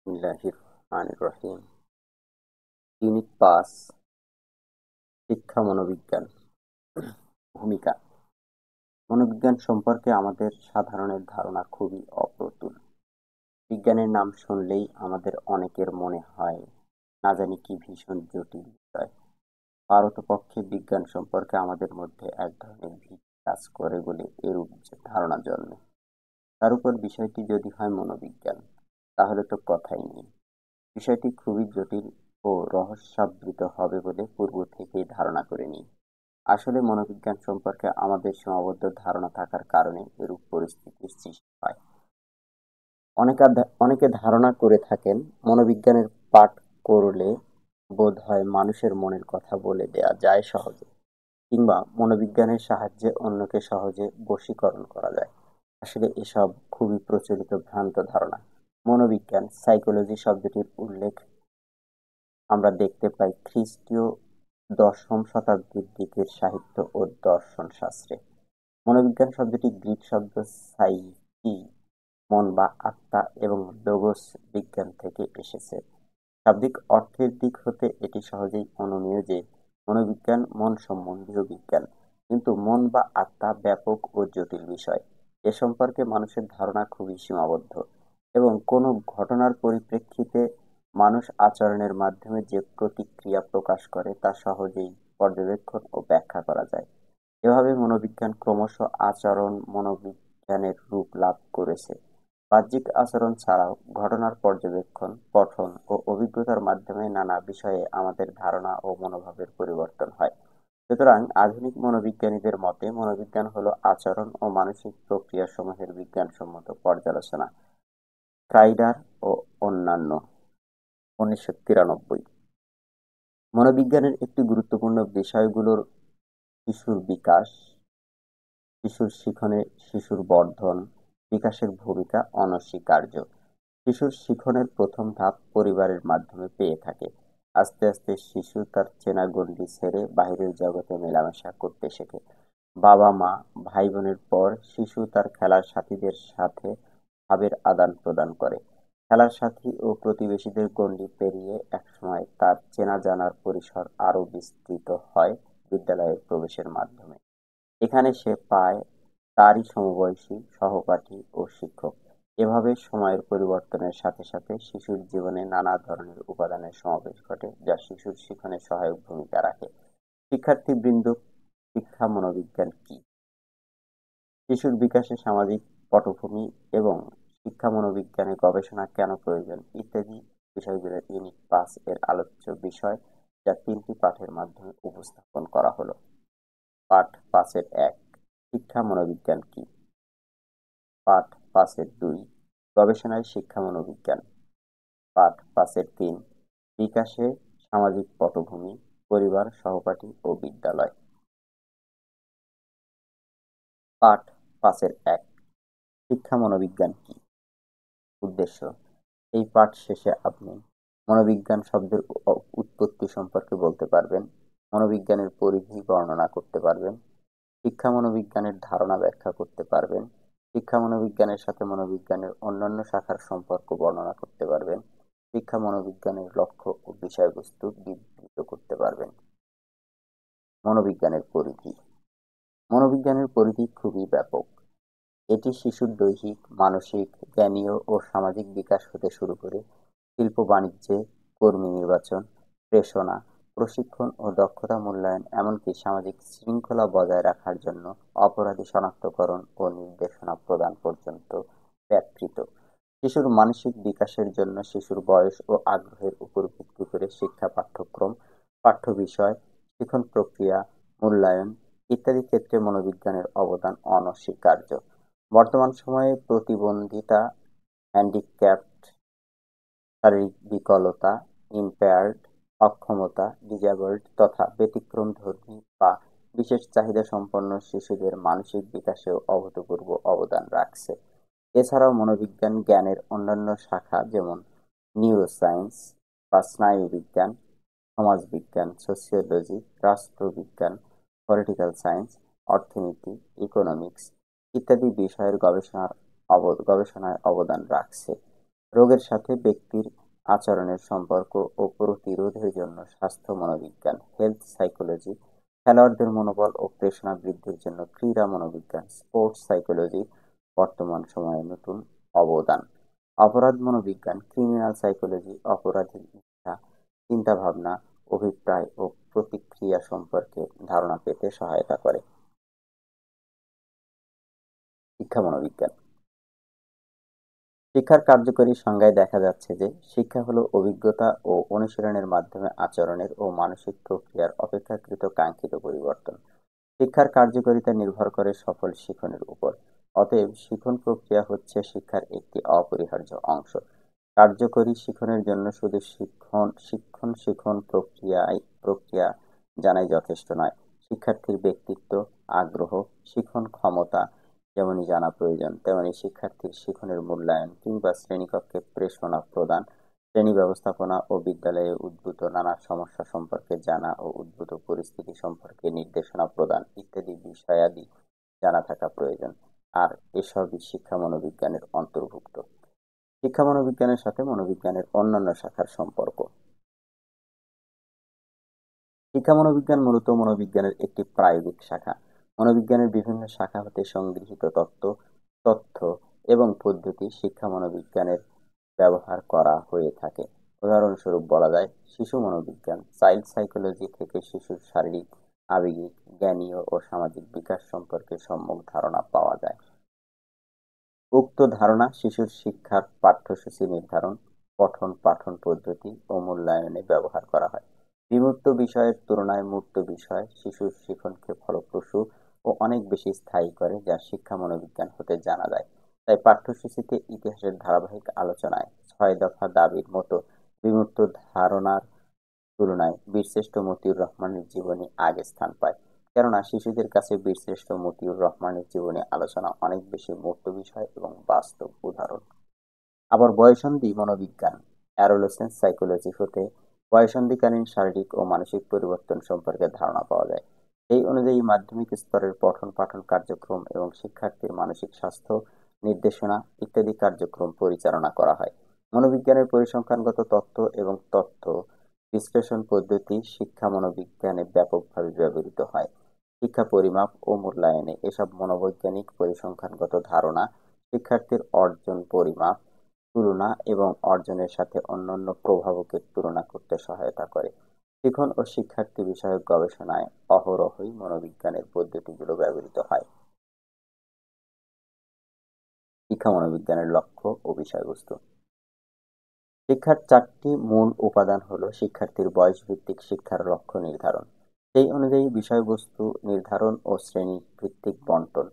বিসমিল্লাহির রহমানির রহিম। ইউনিট ৫, শিক্ষা মনোবিজ্ঞান। ভূমিকা। মনোবিজ্ঞান সম্পর্কে আমাদের সাধারণের ধারণা খুবই অপ্রতুল। বিজ্ঞানের নাম শুনলেই আমাদের অনেকের মনে হয় না জানি কি ভীষণ জটিল বিষয়। পারতপক্ষে বিজ্ঞান সম্পর্কে আমাদের মধ্যে এক ধরনের ভীতি কাজ করে বলে এরূপ ধারণা জন্মে। তার উপর বিষয়টি যদি হয় মনোবিজ্ঞান, তাহলে তো কথাই নেই। বিষয়টি খুবই জটিল ও রহস্যাবৃত হবে বলে পূর্ব থেকেই ধারণা করে নিই। আসলে মনোবিজ্ঞান সম্পর্কে আমাদের সীমাবদ্ধ ধারণা থাকার কারণে এরূপ পরিস্থিতির সৃষ্টি হয়। অনেকে ধারণা করে থাকেন মনোবিজ্ঞানের পাঠ করলে বোধহয় মানুষের মনের কথা বলে দেয়া যায় সহজে, কিংবা মনোবিজ্ঞানের সাহায্যে অন্যকে সহজে বশীকরণ করা যায়। আসলে এসব খুবই প্রচলিত ভ্রান্ত ধারণা। মনোবিজ্ঞান সাইকোলজি শব্দটির উল্লেখ আমরা দেখতে পাই খ্রিস্টীয় দশম শতাব্দীর দিকের সাহিত্য ও দর্শন শাস্ত্রে। মনোবিজ্ঞান শব্দটি গ্রিক শব্দ সাইকি, মন বা আত্মা, এবং লোগোস, বিজ্ঞান থেকে এসেছে। শাব্দিক অর্থের দিক হতে এটি সহজেই অনুমেয় যে মনোবিজ্ঞান মন সম্বন্ধীয় বিজ্ঞান, কিন্তু মন বা আত্মা ব্যাপক ও জটিল বিষয়। এ সম্পর্কে মানুষের ধারণা খুবই সীমাবদ্ধ, এবং কোনো ঘটনার পরিপ্রেক্ষিতে মানুষ আচরণের মাধ্যমে যে প্রতিক্রিয়া প্রকাশ করে তা সহজেই পর্যবেক্ষণ ও ব্যাখ্যা করা যায়। এভাবে মনোবিজ্ঞান ক্রমশ আচরণ মনোবিজ্ঞানের রূপ লাভ করেছে। বাহ্যিক আচরণ ছাড়াও ঘটনার পর্যবেক্ষণ, পঠন ও অভিজ্ঞতার মাধ্যমে নানা বিষয়ে আমাদের ধারণা ও মনোভাবের পরিবর্তন হয়। সুতরাং আধুনিক মনোবিজ্ঞানীদের মতে মনোবিজ্ঞান হলো আচরণ ও মানসিক প্রক্রিয়াসমূহের বিজ্ঞানসম্মত পর্যালোচনা। ক্রাইডার ও অন্যান্য। ১৯৯৩। মনোবিজ্ঞানের একটি গুরুত্বপূর্ণ বিষয়গুলোর শিশুর বিকাশ, শিশুর শিখনে শিশুর বর্ধন, বিকাশের ভূমিকা অনস্বীকার্য। শিশুর শিখনের প্রথম ধাপ পরিবারের মাধ্যমে পেয়ে থাকে। আস্তে আস্তে শিশু তার চেনা গণ্ডি ছেড়ে বাহিরের জগতে মেলামেশা করতে শেখে। বাবা মা, ভাই বোনের পর শিশু তার খেলার সাথীদের সাথে ভাবের আদান প্রদান করে। খেলার সাথী ও প্রতিবেশীদের গণ্ডি পেরিয়ে একসময় তার চেনা জানার পরিসর আরও বিস্তৃত হয় বিদ্যালয়ে প্রবেশের মাধ্যমে। এখানে সে পায় তারই সমবয়সী সহপাঠী ও শিক্ষক। এভাবে সময়ের পরিবর্তনের সাথে সাথে শিশুর জীবনে নানা ধরনের উপাদানের সমাবেশ ঘটে, যা শিশুর শিখনে সহায়ক ভূমিকা রাখে। শিক্ষার্থীবৃন্দ, শিক্ষা মনোবিজ্ঞান কি? শিশুর বিকাশে সামাজিক পটভূমি এবং শিক্ষা মনোবিজ্ঞানে গবেষণা কেন প্রয়োজন ইত্যাদি বিষয়গুলো ইউনিট ৫ এর আলোচ্য বিষয়, যা ৩টি পাঠের মাধ্যমে উপস্থাপন করা হলো। পাঠ ৫-এর ১, শিক্ষা মনোবিজ্ঞান কি? পাঠ ৫-এর ২, গবেষণায় শিক্ষা মনোবিজ্ঞান। পাঠ ৫-এর ৩, বিকাশে সামাজিক পটভূমি, পরিবার, সহপাঠী ও বিদ্যালয়। পাঠ ৫-এর ১, শিক্ষা মনোবিজ্ঞান কি? উদ্দেশ্য: এই পাঠ শেষে আপনি মনোবিজ্ঞান শব্দের উৎপত্তি সম্পর্কে বলতে পারবেন, মনোবিজ্ঞানের পরিধি বর্ণনা করতে পারবেন, শিক্ষা মনোবিজ্ঞানের ধারণা ব্যাখ্যা করতে পারবেন, শিক্ষা মনোবিজ্ঞানের সাথে মনোবিজ্ঞানের অন্যান্য শাখার সম্পর্ক বর্ণনা করতে পারবেন, শিক্ষা মনোবিজ্ঞানের লক্ষ্য ও বিষয়বস্তু বিবৃত করতে পারবেন। মনোবিজ্ঞানের পরিধি। মনোবিজ্ঞানের পরিধি খুবই ব্যাপক। এটি শিশুর দৈহিক, মানসিক, জ্ঞানীয় ও সামাজিক বিকাশ হতে শুরু করে শিল্প-বাণিজ্যে কর্মী নির্বাচন, প্রেষণা, প্রশিক্ষণ ও দক্ষতা মূল্যায়ন, এমনকি সামাজিক শৃঙ্খলা বজায় রাখার জন্য অপরাধী শনাক্তকরণ ও নির্দেশনা প্রদান পর্যন্ত ব্যাপৃত। শিশুর মানসিক বিকাশের জন্য শিশুর বয়স ও আগ্রহের উপর ভিত্তি করে শিক্ষা পাঠ্যক্রম, পাঠ্যবিষয়, শিক্ষণ প্রক্রিয়া, মূল্যায়ন ইত্যাদি ক্ষেত্রে মনোবিজ্ঞানের অবদান অনস্বীকার্য। বর্তমান সময়ে প্রতিবন্ধিতা, হ্যান্ডিক্যাপড, শারীরিক বিকলতা, ইম্পেয়ার্ড, অক্ষমতা, ডিসেবলড তথা ব্যতিক্রমধর্মী বা বিশেষ চাহিদা সম্পন্ন শিশুদের মানসিক বিকাশেও অভূতপূর্ব অবদান রাখছে। এছাড়াও মনোবিজ্ঞান জ্ঞানের অন্যান্য শাখা যেমন নিউরোসায়েন্স বা স্নায়ুবিজ্ঞান, সমাজবিজ্ঞান, সোশিওলজি, রাষ্ট্রবিজ্ঞান, পলিটিক্যাল সায়েন্স, অর্থনীতি, ইকোনমিক্স ইত্যাদি বিষয়ের গবেষণায় অবদান রাখছে। রোগের সাথে ব্যক্তির আচরণের সম্পর্ক ও প্রতিরোধের জন্য স্বাস্থ্য মনোবিজ্ঞান, হেলথ সাইকোলজি, খেলোয়াড়দের মনোবল ও প্রেরণা বৃদ্ধির জন্য ক্রীড়া মনোবিজ্ঞান, স্পোর্টস সাইকোলজি, বর্তমান সময়ে নতুন অবদান। অপরাধ মনোবিজ্ঞান, ক্রিমিনাল সাইকোলজি, অপরাধীর ইচ্ছা, চিন্তাভাবনা, অভিপ্রায় ও প্রতিক্রিয়া সম্পর্কে ধারণা পেতে সহায়তা করে। শিক্ষা মনোবিজ্ঞান। শিক্ষার কার্যকরী সংজ্ঞায় দেখা যাচ্ছে যে শিক্ষা হলো অভিজ্ঞতা ও অনুশীলনের মাধ্যমে আচরণের ও মানসিক প্রক্রিয়ার অপেক্ষাকৃত কাঙ্ক্ষিত পরিবর্তন। শিক্ষার কার্যকারিতা নির্ভর করে সফল শিখনের উপর। অতএব শিখন প্রক্রিয়া হচ্ছে শিক্ষার একটি অপরিহার্য অংশ। কার্যকরী শিখনের জন্য শুধু শিক্ষণ প্রক্রিয়া জানাই যথেষ্ট নয়। শিক্ষার্থীর ব্যক্তিত্ব, আগ্রহ, শিখন ক্ষমতা যেমনই জানা প্রয়োজন, তেমনি শিক্ষার্থীর শিখনের মূল্যায়ন কিংবা শ্রেণীকক্ষে প্রেরণা প্রদান, শ্রেণী ব্যবস্থাপনা ও বিদ্যালয়ে উদ্ভূত নানা সমস্যা সম্পর্কে জানা ও উদ্ভূত পরিস্থিতি সম্পর্কে নির্দেশনা প্রদান ইত্যাদি বিষয়াদি জানা থাকা প্রয়োজন। আর এসবই শিক্ষা মনোবিজ্ঞানের অন্তর্ভুক্ত। শিক্ষা মনোবিজ্ঞানের সাথে মনোবিজ্ঞানের অন্যান্য শাখার সম্পর্ক। শিক্ষা মনোবিজ্ঞান মূলত মনোবিজ্ঞানের একটি প্রায়োগিক শাখা। মনোবিজ্ঞানের বিভিন্ন শাখা হতে সংগৃহীত তথ্য এবং পদ্ধতি শিক্ষা মনোবিজ্ঞানের ব্যবহার করা হয়ে থাকে। উদাহরণস্বরূপ বলা যায়, শিশু মনোবিজ্ঞান, চাইল্ড সাইকোলজি থেকে শিশুর শারীরিক, আবেগিক, জ্ঞানীয় ও সামাজিক বিকাশ সম্পর্কে সম্যক ধারণা পাওয়া যায়। উক্ত ধারণা শিশুর শিক্ষার পাঠ্যসূচি নির্ধারণ, পঠন পাঠন পদ্ধতি ও মূল্যায়নে ব্যবহার করা হয়। বিমূর্ত বিষয়ের তুলনায় মূর্ত বিষয় শিশুর শিখনকে ফলপ্রসূ ও অনেক বেশি স্থায়ী করে, যা শিক্ষা মনোবিজ্ঞান হতে জানা যায়। তাই পাঠ্যসূচিতে ইতিহাসের ধারাবাহিক আলোচনায় 6 দফা দাবির মতো বিমূর্ত ধারণার তুলনায় বীরশ্রেষ্ঠ মতিউর রহমানের জীবনী আগে স্থান পায়, কেননা শিশুদের কাছে বীরশ্রেষ্ঠ মতিউর রহমানের জীবনী আলোচনা অনেক বেশি মূর্ত বিষয় এবং বাস্তব উদাহরণ। আবার বয়ঃসন্ধি মনোবিজ্ঞান, অ্যাডোলেসেন্স সাইকোলজি হতে বয়ঃসন্ধিকালীন শারীরিক ও মানসিক পরিবর্তন সম্পর্কে ধারণা পাওয়া যায়। এই অনুযায়ী মাধ্যমিক স্তরের পঠন পাঠন কার্যক্রম এবং শিক্ষার্থীর মানসিক স্বাস্থ্য নির্দেশনা ইত্যাদি কার্যক্রম পরিচালনা করা হয়। মনোবিজ্ঞানের পরিসংখ্যানগত তত্ত্ব এবং তথ্য বিশ্লেষণ পদ্ধতি শিক্ষা মনোবিজ্ঞানে ব্যাপকভাবে ব্যবহৃত হয়। শিক্ষা পরিমাপ ও মূল্যায়নে এসব মনোবৈজ্ঞানিক পরিসংখ্যানগত ধারণা শিক্ষার্থীর অর্জন পরিমাপ, তুলনা এবং অর্জনের সাথে অন্যান্য প্রভাবকের তুলনা করতে সহায়তা করে। শিখন ও শিক্ষার্থী বিষয়ক গবেষণায় অহরহই মনোবিজ্ঞানের পদ্ধতিগুলো ব্যবহৃত হয়। শিক্ষা মনোবিজ্ঞানের লক্ষ্য ও বিষয়বস্তু। শিক্ষার 4টি মূল উপাদান হলো শিক্ষার্থীর বয়সভিত্তিক শিক্ষার লক্ষ্য নির্ধারণ, সেই অনুযায়ী বিষয়বস্তু নির্ধারণ ও শ্রেণী ভিত্তিক বন্টন,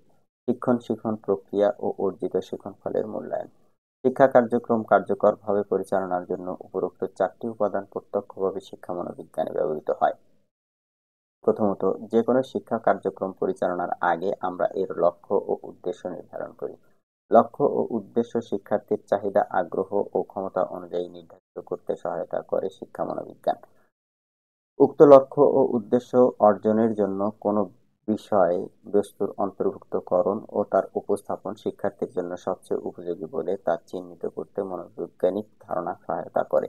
শিখন প্রক্রিয়া ও অর্জিত শিখন ফলের মূল্যায়ন। শিক্ষা কার্যক্রম কার্যকরভাবে পরিচালনার জন্য উপরোক্ত 4টি উপাদান প্রত্যক্ষভাবে শিক্ষা মনোবিজ্ঞানে ব্যবহৃত হয়। প্রথমত, যে কোনো শিক্ষা কার্যক্রম পরিচালনার আগে আমরা এর লক্ষ্য ও উদ্দেশ্য নির্ধারণ করি। লক্ষ্য ও উদ্দেশ্য শিক্ষার্থীর চাহিদা, আগ্রহ ও ক্ষমতা অনুযায়ী নির্ধারিত করতে সহায়তা করে শিক্ষা মনোবিজ্ঞান। উক্ত লক্ষ্য ও উদ্দেশ্য অর্জনের জন্য কোনো বিষয় বস্তুর অন্তর্ভুক্তকরণ ও তার উপস্থাপন শিক্ষার্থীর জন্য সবচেয়ে উপযোগী বলে তা চিহ্নিত করতে মনোবৈজ্ঞানিক ধারণা সহায়তা করে।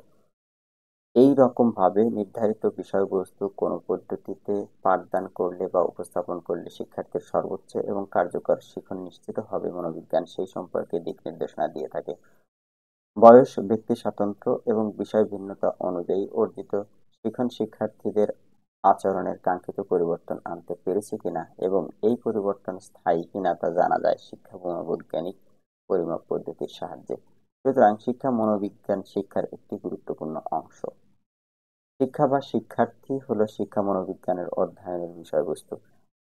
এই রকমভাবে নির্ধারিত বিষয়বস্তু কোনো পদ্ধতিতে পাঠদান করলে বা উপস্থাপন করলে শিক্ষার্থীর সর্বোচ্চ এবং কার্যকর শিখন নিশ্চিত হবে মনোবিজ্ঞান সেই সম্পর্কে দিক নির্দেশনা দিয়ে থাকে। বয়স, ব্যক্তি স্বাতন্ত্র্য এবং বিষয় ভিন্নতা অনুযায়ী অর্জিত শিখন শিক্ষার্থীদের আচরণের কাঙ্ক্ষিত পরিবর্তন আনতে পেরেছে কিনা এবং এই পরিবর্তন স্থায়ী কিনা তা জানা যায় শিক্ষা মনোবৈজ্ঞানিক পরিমাপ পদ্ধতির সাহায্যে। সুতরাং শিক্ষা মনোবিজ্ঞান শিক্ষার একটি গুরুত্বপূর্ণ অংশ। শিক্ষা বা শিক্ষার্থী হলো শিক্ষা মনোবিজ্ঞানের অধ্যয়নের বিষয়বস্তু।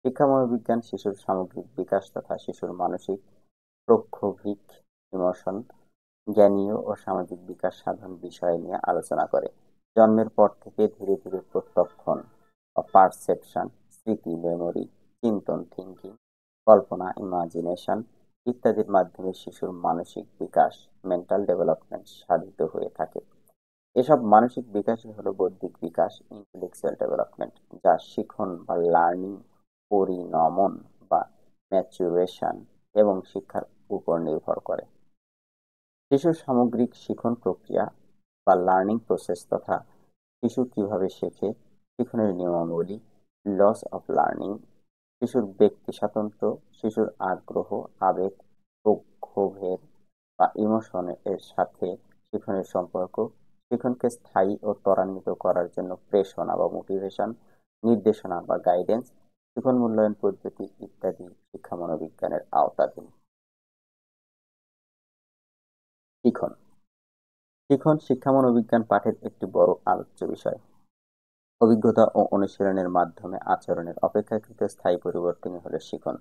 শিক্ষা মনোবিজ্ঞান শিশুর সামগ্রিক বিকাশ তথা শিশুর মানসিক, প্রক্ষোভিক, ইমোশন, জ্ঞানীয় ও সামাজিক বিকাশ সাধন বিষয় নিয়ে আলোচনা করে। জন্মের পর থেকে ধীরে ধীরে প্রত্যক্ষণ বা পারসেপশন, স্মৃতি, মেমোরি, চিন্তন, থিঙ্কিং, কল্পনা, ইমাজিনেশন ইত্যাদির মাধ্যমে শিশুর মানসিক বিকাশ, মেন্টাল ডেভেলপমেন্ট সাধিত হয়ে থাকে। এসব মানসিক বিকাশই হলো বৌদ্ধিক বিকাশ, ইন্টেলেকচুয়াল ডেভেলপমেন্ট, যা শিখন বা লার্নিং, পরিণমন বা ম্যাচুরেশন এবং শিক্ষার উপর নির্ভর করে। শিশুর সামগ্রিক শিখন প্রক্রিয়া বা লার্নিং প্রসেস তথা শিশু কিভাবে শেখে, শিখনের নিয়মাবলী, লস অফ লার্নিং, শিশুর ব্যক্তি স্বাতন্ত্র্য, শিশুর আগ্রহ, আবেগ ও ক্ষোভের বা ইমোশন এর সাথে শিখনের সম্পর্ক, শিখনকে স্থায়ী ও ত্বরান্বিত করার জন্য প্রেরণা বা মোটিভেশন, নির্দেশনা বা গাইডেন্স, শিখন মূল্যায়ন পদ্ধতি ইত্যাদি শিক্ষা মনোবিজ্ঞানের আওতাধীন। শিখন শিখন শিক্ষা মনোবিজ্ঞান পাঠের একটি বড় আলোচ্য বিষয়। অভিজ্ঞতা ও অনুশীলনের মাধ্যমে আচরণের অপেক্ষাকৃত স্থায়ী পরিবর্তনই হলো শিখন।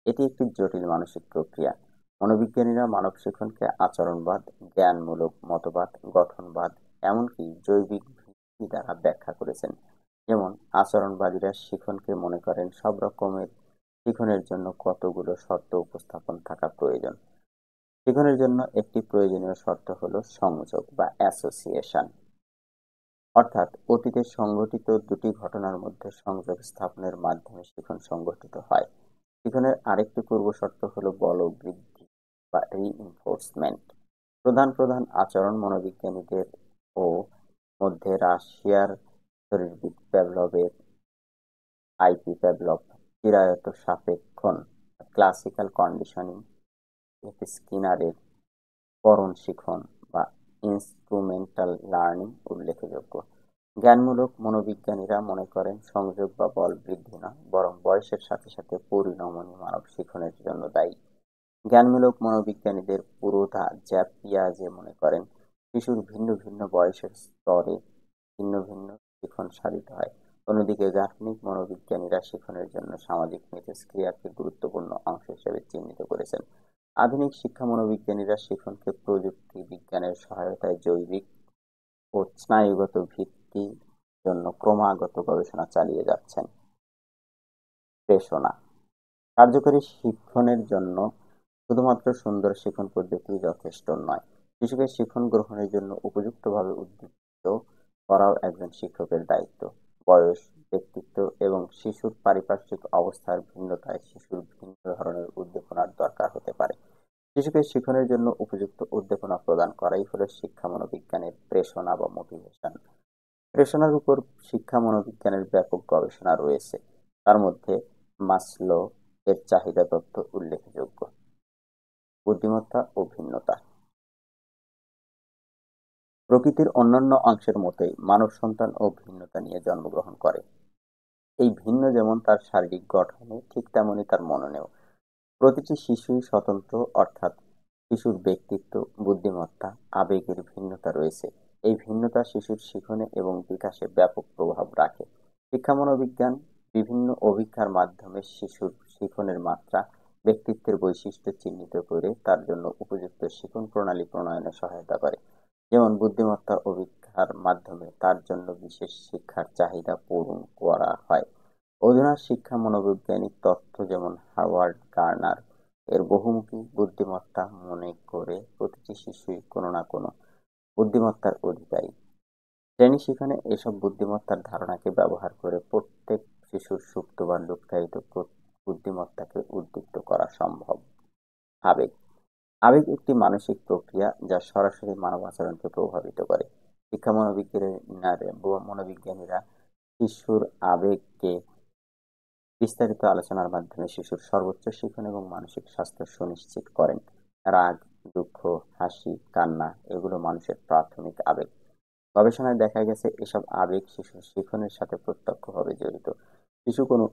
এটি একটি জটিল মানসিক প্রক্রিয়া। মনোবিজ্ঞানীরা মানব শিখনকে আচরণবাদ, জ্ঞানমূলক মতবাদ, গঠনবাদ, এমনকি জৈবিক ভিত্তি দ্বারা ব্যাখ্যা করেছেন। যেমন আচরণবাদীরা শিখনকে মনে করেন সব রকমের শিখনের জন্য কতগুলো শর্ত উপস্থাপন থাকা প্রয়োজন। শিখনের জন্য একটি প্রয়োজনীয় শর্ত হলো সংযোগ বা অ্যাসোসিয়েশন, অর্থাৎ অতীতে সংঘটিত দুটি ঘটনার মধ্যে সংযোগ স্থাপনের মাধ্যমে শিখন সংঘটিত হয়। শিখনের আরেকটি পূর্বশর্ত হলো বলবৃদ্ধি বা রিইনফোর্সমেন্ট। প্রধান প্রধান আচরণ মনোবিজ্ঞানীদের ও মধ্যে রাশিয়ার শরীরবিদ প্যাভলভের আইপি প্যাভলভ, চিরায়ত সাপেক্ষণ ক্লাসিক্যাল কন্ডিশনিং, স্কিনারের করণ শিখন বা ইনস্ট্রুমেন্টাল লার্নিং উল্লেখযোগ্য। জ্ঞানমূলক মনোবিজ্ঞানীরা মনে করেন সংযোগ বা বল বৃদ্ধি নয়, বরং বয়সের সাথে সাথে পরিণমনই মানব শিখনের জন্য দায়ী। জ্ঞানমূলক মনোবিজ্ঞানীদের পুরোধা জ্যাপ পিয়াজে মনে করেন শিশুর ভিন্ন ভিন্ন বয়সের স্তরে ভিন্ন ভিন্ন শিখন সাধিত হয়। অন্যদিকে গাঠনিক মনোবিজ্ঞানীরা শিখনের জন্য সামাজিক মিথস্ক্রিয়াকে গুরুত্বপূর্ণ অংশ হিসেবে চিহ্নিত করেছেন। আধুনিক শিক্ষা মনোবিজ্ঞানীরা শিখনকে প্রযুক্তি বিজ্ঞানের সহায়তায় জৈবিক ও স্নায়ুগত ভিত্তির জন্য ক্রমাগত গবেষণা চালিয়ে যাচ্ছেন। প্রেষণা কার্যকরী শিক্ষণের জন্য শুধুমাত্র সুন্দর শিখন পদ্ধতি যথেষ্ট নয়। শিশুকে শিখন গ্রহণের জন্য উপযুক্তভাবে উদ্দীপিত করাও একজন শিক্ষকের দায়িত্ব। বয়স, ব্যক্তিত্ব এবং শিশুর পারিপার্শ্বিক অবস্থার ভিন্নতায় শিশুর ভিন্ন ধরনের উদ্দীপনার দরকার হতে পারে। শিশুকে শিখনের জন্য উপযুক্ত উদ্দীপনা প্রদান করাই হলো শিক্ষা মনোবিজ্ঞানের প্রেষণা বা মোটিভেশন। প্রেষণার উপর শিক্ষা মনোবিজ্ঞানের ব্যাপক গবেষণা রয়েছে, তার মধ্যে মাসলো এর চাহিদা তত্ত্ব উল্লেখযোগ্য। বুদ্ধিমত্তা ও ভিন্নতা প্রকৃতির অন্যান্য অংশের মতোই মানব সন্তান ও ভিন্নতা নিয়ে জন্মগ্রহণ করে। এই ভিন্ন যেমন তার শারীরিক গঠনে, ঠিক তেমনি তার মননেও। প্রতিটি শিশুই স্বতন্ত্র, অর্থাৎ শিশুর ব্যক্তিত্ব, বুদ্ধিমত্তা, আবেগের ভিন্নতা রয়েছে। এই ভিন্নতা শিশুর শিখনে এবং বিকাশে ব্যাপক প্রভাব রাখে। শিক্ষা মনোবিজ্ঞান বিভিন্ন অভিজ্ঞার মাধ্যমে শিশুর শিখনের মাত্রা, ব্যক্তিত্বের বৈশিষ্ট্য চিহ্নিত করে তার জন্য উপযুক্ত শিখন প্রণালী প্রণয়নে সহায়তা করে। যেমন বুদ্ধিমত্তা অভিজ্ঞার মাধ্যমে তার জন্য বিশেষ শিক্ষার চাহিদা পূরণ করা হয়। অধুনা শিক্ষা মনোবৈজ্ঞানিক তত্ত্ব যেমন হাওয়ার্ড গার্নার এর বহুমুখী বুদ্ধিমত্তা মনে করে প্রতিটি শিশুই কোনো না কোনো বুদ্ধিমত্তার অধিকারী। শ্রেণী শিখনে এসব বুদ্ধিমত্তার ধারণাকে ব্যবহার করে প্রত্যেক শিশুর সুপ্ত বা লুক্কায়িত বুদ্ধিমত্তাকে উদ্দীপ্ত করা সম্ভব। আবেগ আবেগ একটি মানসিক প্রক্রিয়া যা সরাসরি মানব আচরণকে প্রভাবিত করে। শিক্ষা মনোবিজ্ঞানীরা শিশুর আবেগকে বিস্তারিত আলোচনার মাধ্যমে শিশুর সর্বোচ্চ শিখন এবং মানসিক স্বাস্থ্য সুনিশ্চিত করেন। রাগ, দুঃখ, হাসি, কান্না এগুলো মানুষের প্রাথমিক আবেগ। গবেষণায় দেখা গেছে এসব আবেগ শিশুর শিখনের সাথে প্রত্যক্ষভাবে জড়িত। শিশু কোনো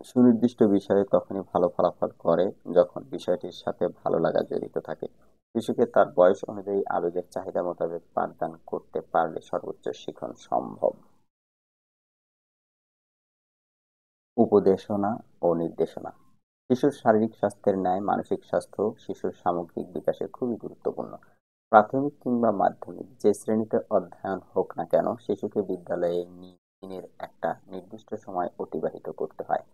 সুনির্দিষ্ট বিষয়ে তখনই ভালো ফলাফল করে যখন বিষয়টির সাথে ভালো লাগা জড়িত থাকে। শিশুকে তার বয়স অনুযায়ী আবেগের চাহিদা মোতাবেক পাঠদান করতে পারলে সর্বোচ্চ শিখন সম্ভব। উপদেশনা ও নির্দেশনা শিশুর শারীরিক স্বাস্থ্যের ন্যায় মানসিক স্বাস্থ্য শিশুর সামগ্রিক বিকাশে খুবই গুরুত্বপূর্ণ। প্রাথমিক কিংবা মাধ্যমিক যে শ্রেণীতে অধ্যয়ন হোক না কেন, শিশুকে বিদ্যালয়ে দিনের একটা নির্দিষ্ট সময় অতিবাহিত করতে হয়।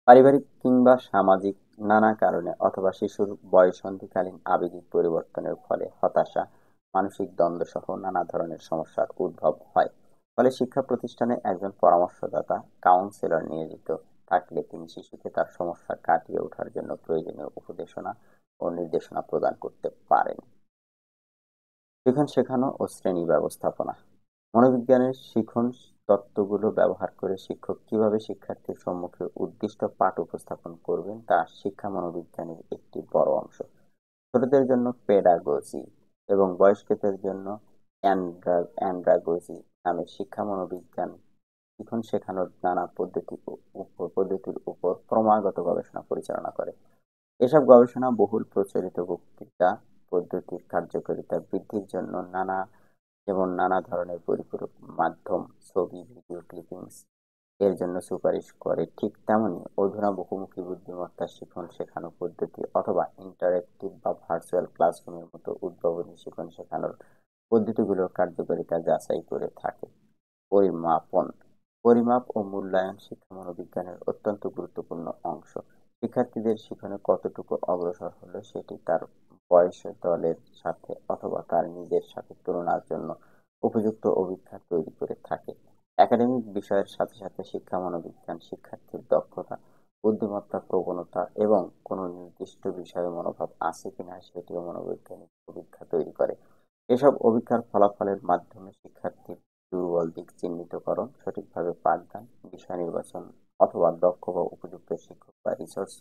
পারিবারিক কিংবা সামাজিক নানা কারণে অথবা শিশুর বয়ঃসন্ধিকালীন আবেগিক পরিবর্তনের ফলে হতাশা, মানসিক দ্বন্দ্বসহ নানা ধরনের সমস্যার উদ্ভব হয়। ফলে শিক্ষা প্রতিষ্ঠানে একজন পরামর্শদাতা, কাউন্সিলর নিয়োজিত থাকলে তিনি শিশুকে তার সমস্যা কাটিয়ে ওঠার জন্য প্রয়োজনীয় উপদেশনা ও নির্দেশনা প্রদান করতে পারেন। শিখন শেখানো ও শ্রেণী ব্যবস্থাপনা। মনোবিজ্ঞানের শিখন তত্ত্বগুলো ব্যবহার করে শিক্ষক কিভাবে শিক্ষার্থীর সম্মুখে উদ্দিষ্ট পাঠ উপস্থাপন করবেন তা শিক্ষা মনোবিজ্ঞানের একটি বড় অংশ। ছোটদের জন্য পেডাগোজি এবং বয়স্কদের জন্য অ্যান্ড্রাগোজি নামে শিক্ষা মনোবিজ্ঞান শিখন শেখানোর নানা পদ্ধতির উপর ক্রমাগত গবেষণা পরিচালনা করে। এসব গবেষণা বহুল প্রচলিত বক্তৃতা পদ্ধতির কার্যকারিতা বৃদ্ধির জন্য নানা ধরনের পরিপূরক মাধ্যম, ছবি, ভিডিও ক্লিপিংস এর জন্য সুপারিশ করে। ঠিক তেমনি অধুনা বহুমুখী বুদ্ধিমত্তা শিখন শেখানো পদ্ধতি অথবা ইন্টারেক্টিভ বা ভার্চুয়াল ক্লাসরুমের মতো উদ্ভাবনী শিখন শেখানোর পদ্ধতিগুলোর কার্যকারিতা যাচাই করে থাকে। পরিমাপন, পরিমাপ ও মূল্যায়ন শিক্ষা মনোবিজ্ঞানের অত্যন্ত গুরুত্বপূর্ণ অংশ। শিক্ষার্থীদের শিখনে কতটুকু অগ্রসর হলো সেটি তার বয়স দলের সাথে অথবা তার নিজের সাথে তুলনার জন্য উপযুক্ত অভিজ্ঞতা তৈরি করে থাকে। একাডেমিক বিষয়ের সাথে সাথে শিক্ষা মনোবিজ্ঞান শিক্ষার্থীর দক্ষতা, বুদ্ধিমত্তা, প্রবণতা এবং কোনো নির্দিষ্ট বিষয়ে মনোভাব আছে কিনা সেটিও মনোবৈজ্ঞানিক অভিজ্ঞতা তৈরি করে। এসব অভিজ্ঞতার ফলাফলের মাধ্যমে শিক্ষার্থীর দুর্বল দিক চিহ্নিতকরণ, সঠিকভাবে পাঠদান, বিষয় নির্বাচন অথবা দক্ষ বা উপযুক্ত শিক্ষক বা রিসোর্স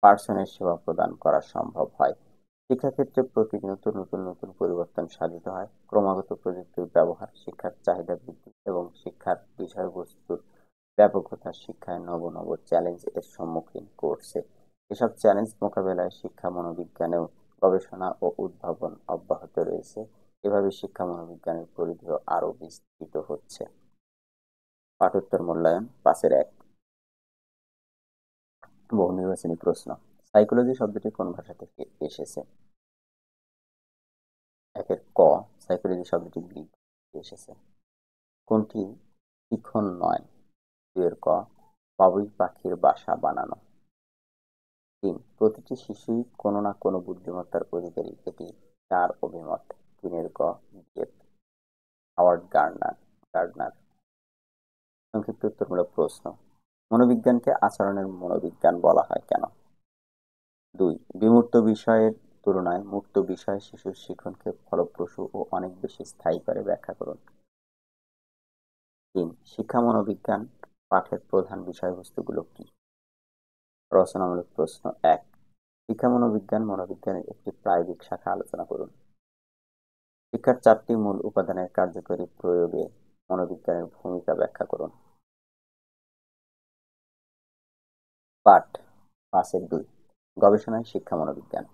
পার্সনের সেবা প্রদান করা সম্ভব হয়। শিক্ষাক্ষেত্রে প্রতিনিয়ত নতুন নতুন পরিবর্তন সাধিত হয়। ক্রমাগত প্রযুক্তির ব্যবহার, শিক্ষার চাহিদা বৃদ্ধি এবং শিক্ষার বিষয়বস্তুর ব্যাপকতা শিক্ষায় নব নব চ্যালেঞ্জ এর সম্মুখীন করছে। এসব চ্যালেঞ্জ মোকাবেলায় শিক্ষা মনোবিজ্ঞানেও গবেষণা ও উদ্ভাবন অব্যাহত রয়েছে। এভাবে শিক্ষা মনোবিজ্ঞানের পরিধিও আরও বিস্তৃত হচ্ছে। পাঠোত্তর মূল্যায়ন 5-1। বহু নির্বাচনী প্রশ্ন। সাইকোলজি শব্দটি কোন ভাষা থেকে এসেছে? 1-ক, সাইকোলজি শব্দটি গ্রিক থেকে এসেছে। কোনটি শিখন নয়? 2-ক, বাবুই পাখির বাসা বানানো। 3, প্রতিটি শিশুই কোনো না কোনো বুদ্ধিমত্তার অধিকারী, এটি কার অভিমত? 3-ক, জেফ হাওয়ার্ড গার্ডনার। সংক্ষিপ্ত উত্তরমূলক প্রশ্ন। মনোবিজ্ঞানকে আচরণের মনোবিজ্ঞান বলা হয় কেন? 2, বিমূর্ত বিষয়ের তুলনায় মূর্ত বিষয় শিশুর শিখনকে ফলপ্রসূ ও অনেক বেশি স্থায়ী করে, ব্যাখ্যা করুন। 3, শিক্ষা মনোবিজ্ঞান পাঠের প্রধান বিষয়বস্তুগুলো কি? রচনামূলক প্রশ্ন। 1, শিক্ষা মনোবিজ্ঞানের একটি প্রায়োগিক শাখা আলোচনা করুন। শিক্ষার 4টি মূল উপাদানের কার্যকরী প্রয়োগে মনোবিজ্ঞানের ভূমিকা ব্যাখ্যা করুন। পাঠ 5-2, গবেষণায় শিক্ষা মনোবিজ্ঞান।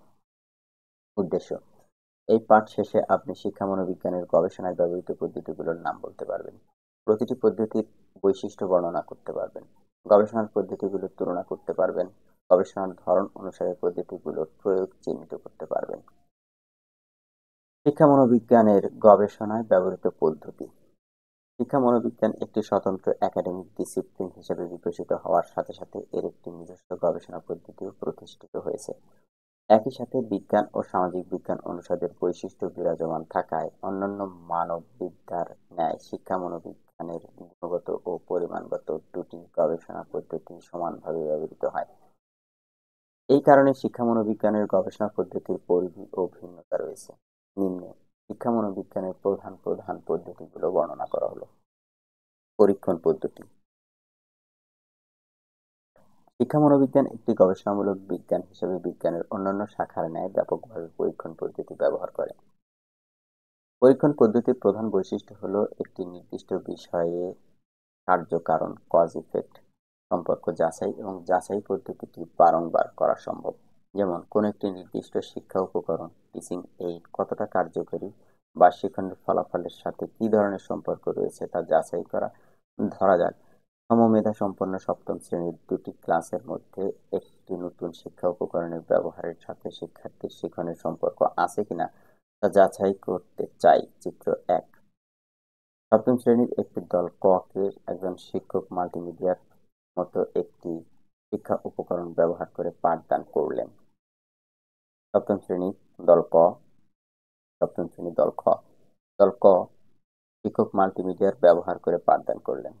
উদ্দেশ্য, এই পাঠ শেষে আপনি শিক্ষা মনোবিজ্ঞানের গবেষণায় ব্যবহৃত পদ্ধতিগুলোর নাম বলতে পারবেন। প্রতিটি পদ্ধতির বৈশিষ্ট্য বর্ণনা করতে পারবেন। গবেষণার পদ্ধতিগুলোর তুলনা করতে পারবেন। গবেষণার ধরন অনুসারে পদ্ধতিগুলোর প্রয়োগ চিহ্নিত করতে পারবেন। শিক্ষা মনোবিজ্ঞানের গবেষণায় ব্যবহৃত পদ্ধতি। শিক্ষা মনোবিজ্ঞান একটি স্বতন্ত্র একাডেমিক ডিসিপ্লিন হিসেবে বিকশিত হওয়ার সাথে সাথে এর একটি নিজস্ব গবেষণা পদ্ধতিও প্রতিষ্ঠিত হয়েছে। একই সাথে বিজ্ঞান ও সামাজিক বিজ্ঞান অনুষদের বৈশিষ্ট্য বিরাজমান থাকায় অন্যান্য মানববিদ্যার ন্যায় শিক্ষা মনোবিজ্ঞানের গুণগত ও পরিমাণগত দুটি গবেষণা পদ্ধতি সমানভাবে ব্যবহৃত হয়। এই কারণে শিক্ষা মনোবিজ্ঞানের গবেষণা পদ্ধতির পরিধি ও ভিন্নতা রয়েছে। নিম্নে শিক্ষা মনোবিজ্ঞানের প্রধান প্রধান পদ্ধতিগুলো বর্ণনা করা হলো। পরীক্ষণ পদ্ধতি। শিক্ষা মনোবিজ্ঞান একটি গবেষণামূলক বিজ্ঞান হিসেবে বিজ্ঞানের অন্যান্য শাখার ন্যায় ব্যাপকভাবে পরীক্ষণ পদ্ধতি ব্যবহার করে। পরীক্ষণ পদ্ধতির প্রধান বৈশিষ্ট্য হলো একটি নির্দিষ্ট বিষয়ে কার্য-কারণ কজ ইফেক্ট সম্পর্ক যাচাই এবং যাচাই পদ্ধতিটি বারংবার করা সম্ভব। যেমন কোন একটি নির্দিষ্ট শিক্ষা উপকরণ টিচিং এইড কতটা কার্যকরী বা শিক্ষণের ফলাফলের সাথে কি ধরনের সম্পর্ক রয়েছে তা যাচাই করা। ধরা যাক সমমেধা সম্পন্ন সপ্তম শ্রেণীর দুটি ক্লাসের মধ্যে একটি নতুন শিক্ষা উপকরণের ব্যবহারের সাথে শিক্ষার্থীর শিক্ষণের সম্পর্ক আছে কিনা তা যাচাই করতে চাই। চিত্র 1, সপ্তম শ্রেণীর একটি দল ক কে একজন শিক্ষক মাল্টিমিডিয়ার মতো একটি শিক্ষা উপকরণ ব্যবহার করে পাঠদান করলেন। সপ্তম শ্রেণী দল ক, সপ্তম শ্রেণী দল খ। দল ক শিক্ষক মাল্টিমিডিয়ার ব্যবহার করে পাঠদান করলেন।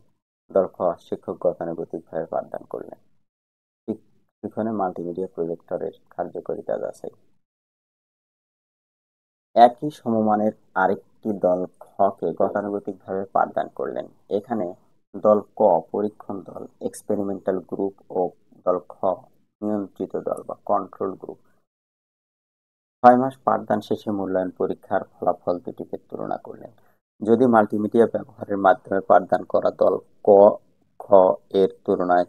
দল খ শিক্ষক গতানুগতিকভাবে পাঠদান করলেন। শিক্ষণে মাল্টিমিডিয়া প্রজেক্টরের কার্যকারিতা যাচাই। একই সমমানের আরেকটি দল খকে গতানুগতিকভাবে পাঠদান করলেন। এখানে দল ক পরীক্ষণ দল এক্সপেরিমেন্টাল গ্রুপ ও দল খ নিয়ন্ত্রিত দল বা কন্ট্রোল গ্রুপ 6 মাস পাঠদান শেষে মূল্যায়ন পরীক্ষার ফলাফল দুটিকে তুলনা করলেন। যদি মাল্টিমিডিয়া ব্যবহারের মাধ্যমে পাঠদান করা দল ক খ এর তুলনায়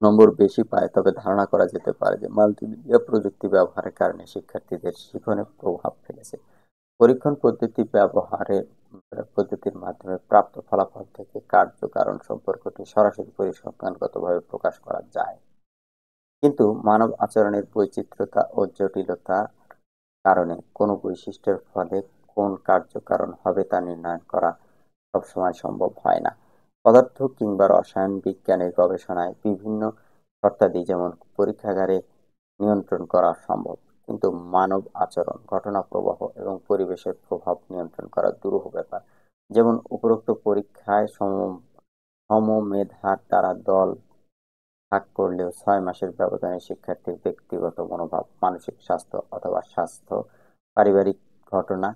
নম্বর বেশি পায়, তবে ধারণা করা যেতে পারে যে মাল্টিমিডিয়া প্রযুক্তি ব্যবহারের কারণে শিক্ষার্থীদের শিখনে প্রভাব ফেলেছে। পরীক্ষণ পদ্ধতির মাধ্যমে প্রাপ্ত ফলাফল থেকে কার্য-কারণ সম্পর্কটি সরাসরি পরিসংখ্যানগতভাবে প্রকাশ করা যায়, কিন্তু মানব আচরণের বৈচিত্র্যতা ও জটিলতার কারণে কোনো বৈশিষ্ট্যের ফলে কোন কার্য-কারণ হবে তা নির্ণয় করা সবসময় সম্ভব হয় না। পদার্থ কিংবা রসায়ন বিজ্ঞানের গবেষণায় বিভিন্ন শর্তাদি যেমন পরীক্ষাগারে নিয়ন্ত্রণ করা সম্ভব, কিন্তু মানব আচরণ, ঘটনা প্রবাহ এবং পরিবেশের প্রভাব নিয়ন্ত্রণ করা দুরূহ ব্যাপার। যেমন উপরোক্ত পরীক্ষায় সমমেধার দ্বারা দল ভাগ করলেও 6 মাসের ব্যবধানে শিক্ষার্থীর ব্যক্তিগত মনোভাব, মানসিক স্বাস্থ্য অথবা স্বাস্থ্য, পারিবারিক ঘটনা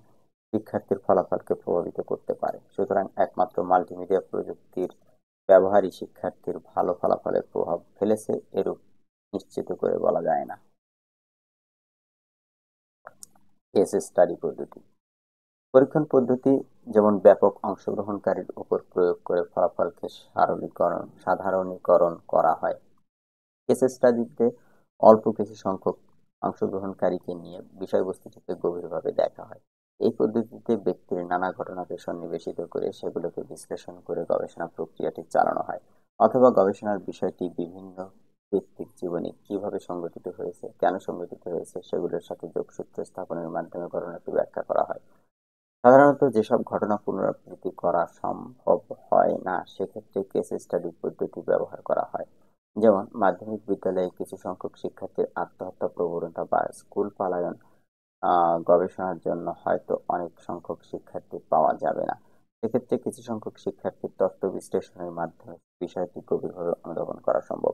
শিক্ষার্থীর ফলাফলকে প্রভাবিত করতে পারে। সুতরাং একমাত্র মাল্টিমিডিয়া প্রযুক্তির ব্যবহারই শিক্ষার্থীর ভালো ফলাফলের প্রভাব ফেলেছে এরূপ নিশ্চিত করে বলা যায় না। কেস স্টাডি পদ্ধতি। পরীক্ষণ পদ্ধতি যেমন ব্যাপক অংশগ্রহণকারীর উপর প্রয়োগ করে ফলাফলকে সাধারণীকরণ করা হয়, কেস স্টাডিতে অল্প কিছু সংখ্যক অংশগ্রহণকারীকে নিয়ে বিষয়বস্তুটিকে গভীরভাবে দেখা হয়। এই পদ্ধতিতে ব্যক্তির নানা ঘটনাকে সন্নিবেশিত করে সেগুলোকে বিশ্লেষণ করে গবেষণা প্রক্রিয়াটি চালানো হয়, অথবা গবেষণার বিষয়টি বিভিন্ন ব্যক্তির জীবনে কিভাবে সংঘটিত হয়েছে, কেন সংঘটিত হয়েছে সেগুলোর সাথে যোগসূত্র স্থাপনের মাধ্যমে ঘটনাটি ব্যাখ্যা করা হয়। সাধারণত যেসব ঘটনা পুনরাবৃত্তি করা সম্ভব হয় না, সেক্ষেত্রে কেস স্টাডি পদ্ধতি ব্যবহার করা হয়। যেমন মাধ্যমিক বিদ্যালয়ে কিছু সংখ্যক শিক্ষার্থীর আত্মহত্যা প্রবণতা বা স্কুল পলায়ন গবেষণার জন্য হয়তো অনেক সংখ্যক শিক্ষার্থী পাওয়া যাবে না। সেক্ষেত্রে কিছু সংখ্যক শিক্ষার্থীর তথ্য বিশ্লেষণের মাধ্যমে বিষয়টি গভীরভাবে অনুধাবন করা সম্ভব।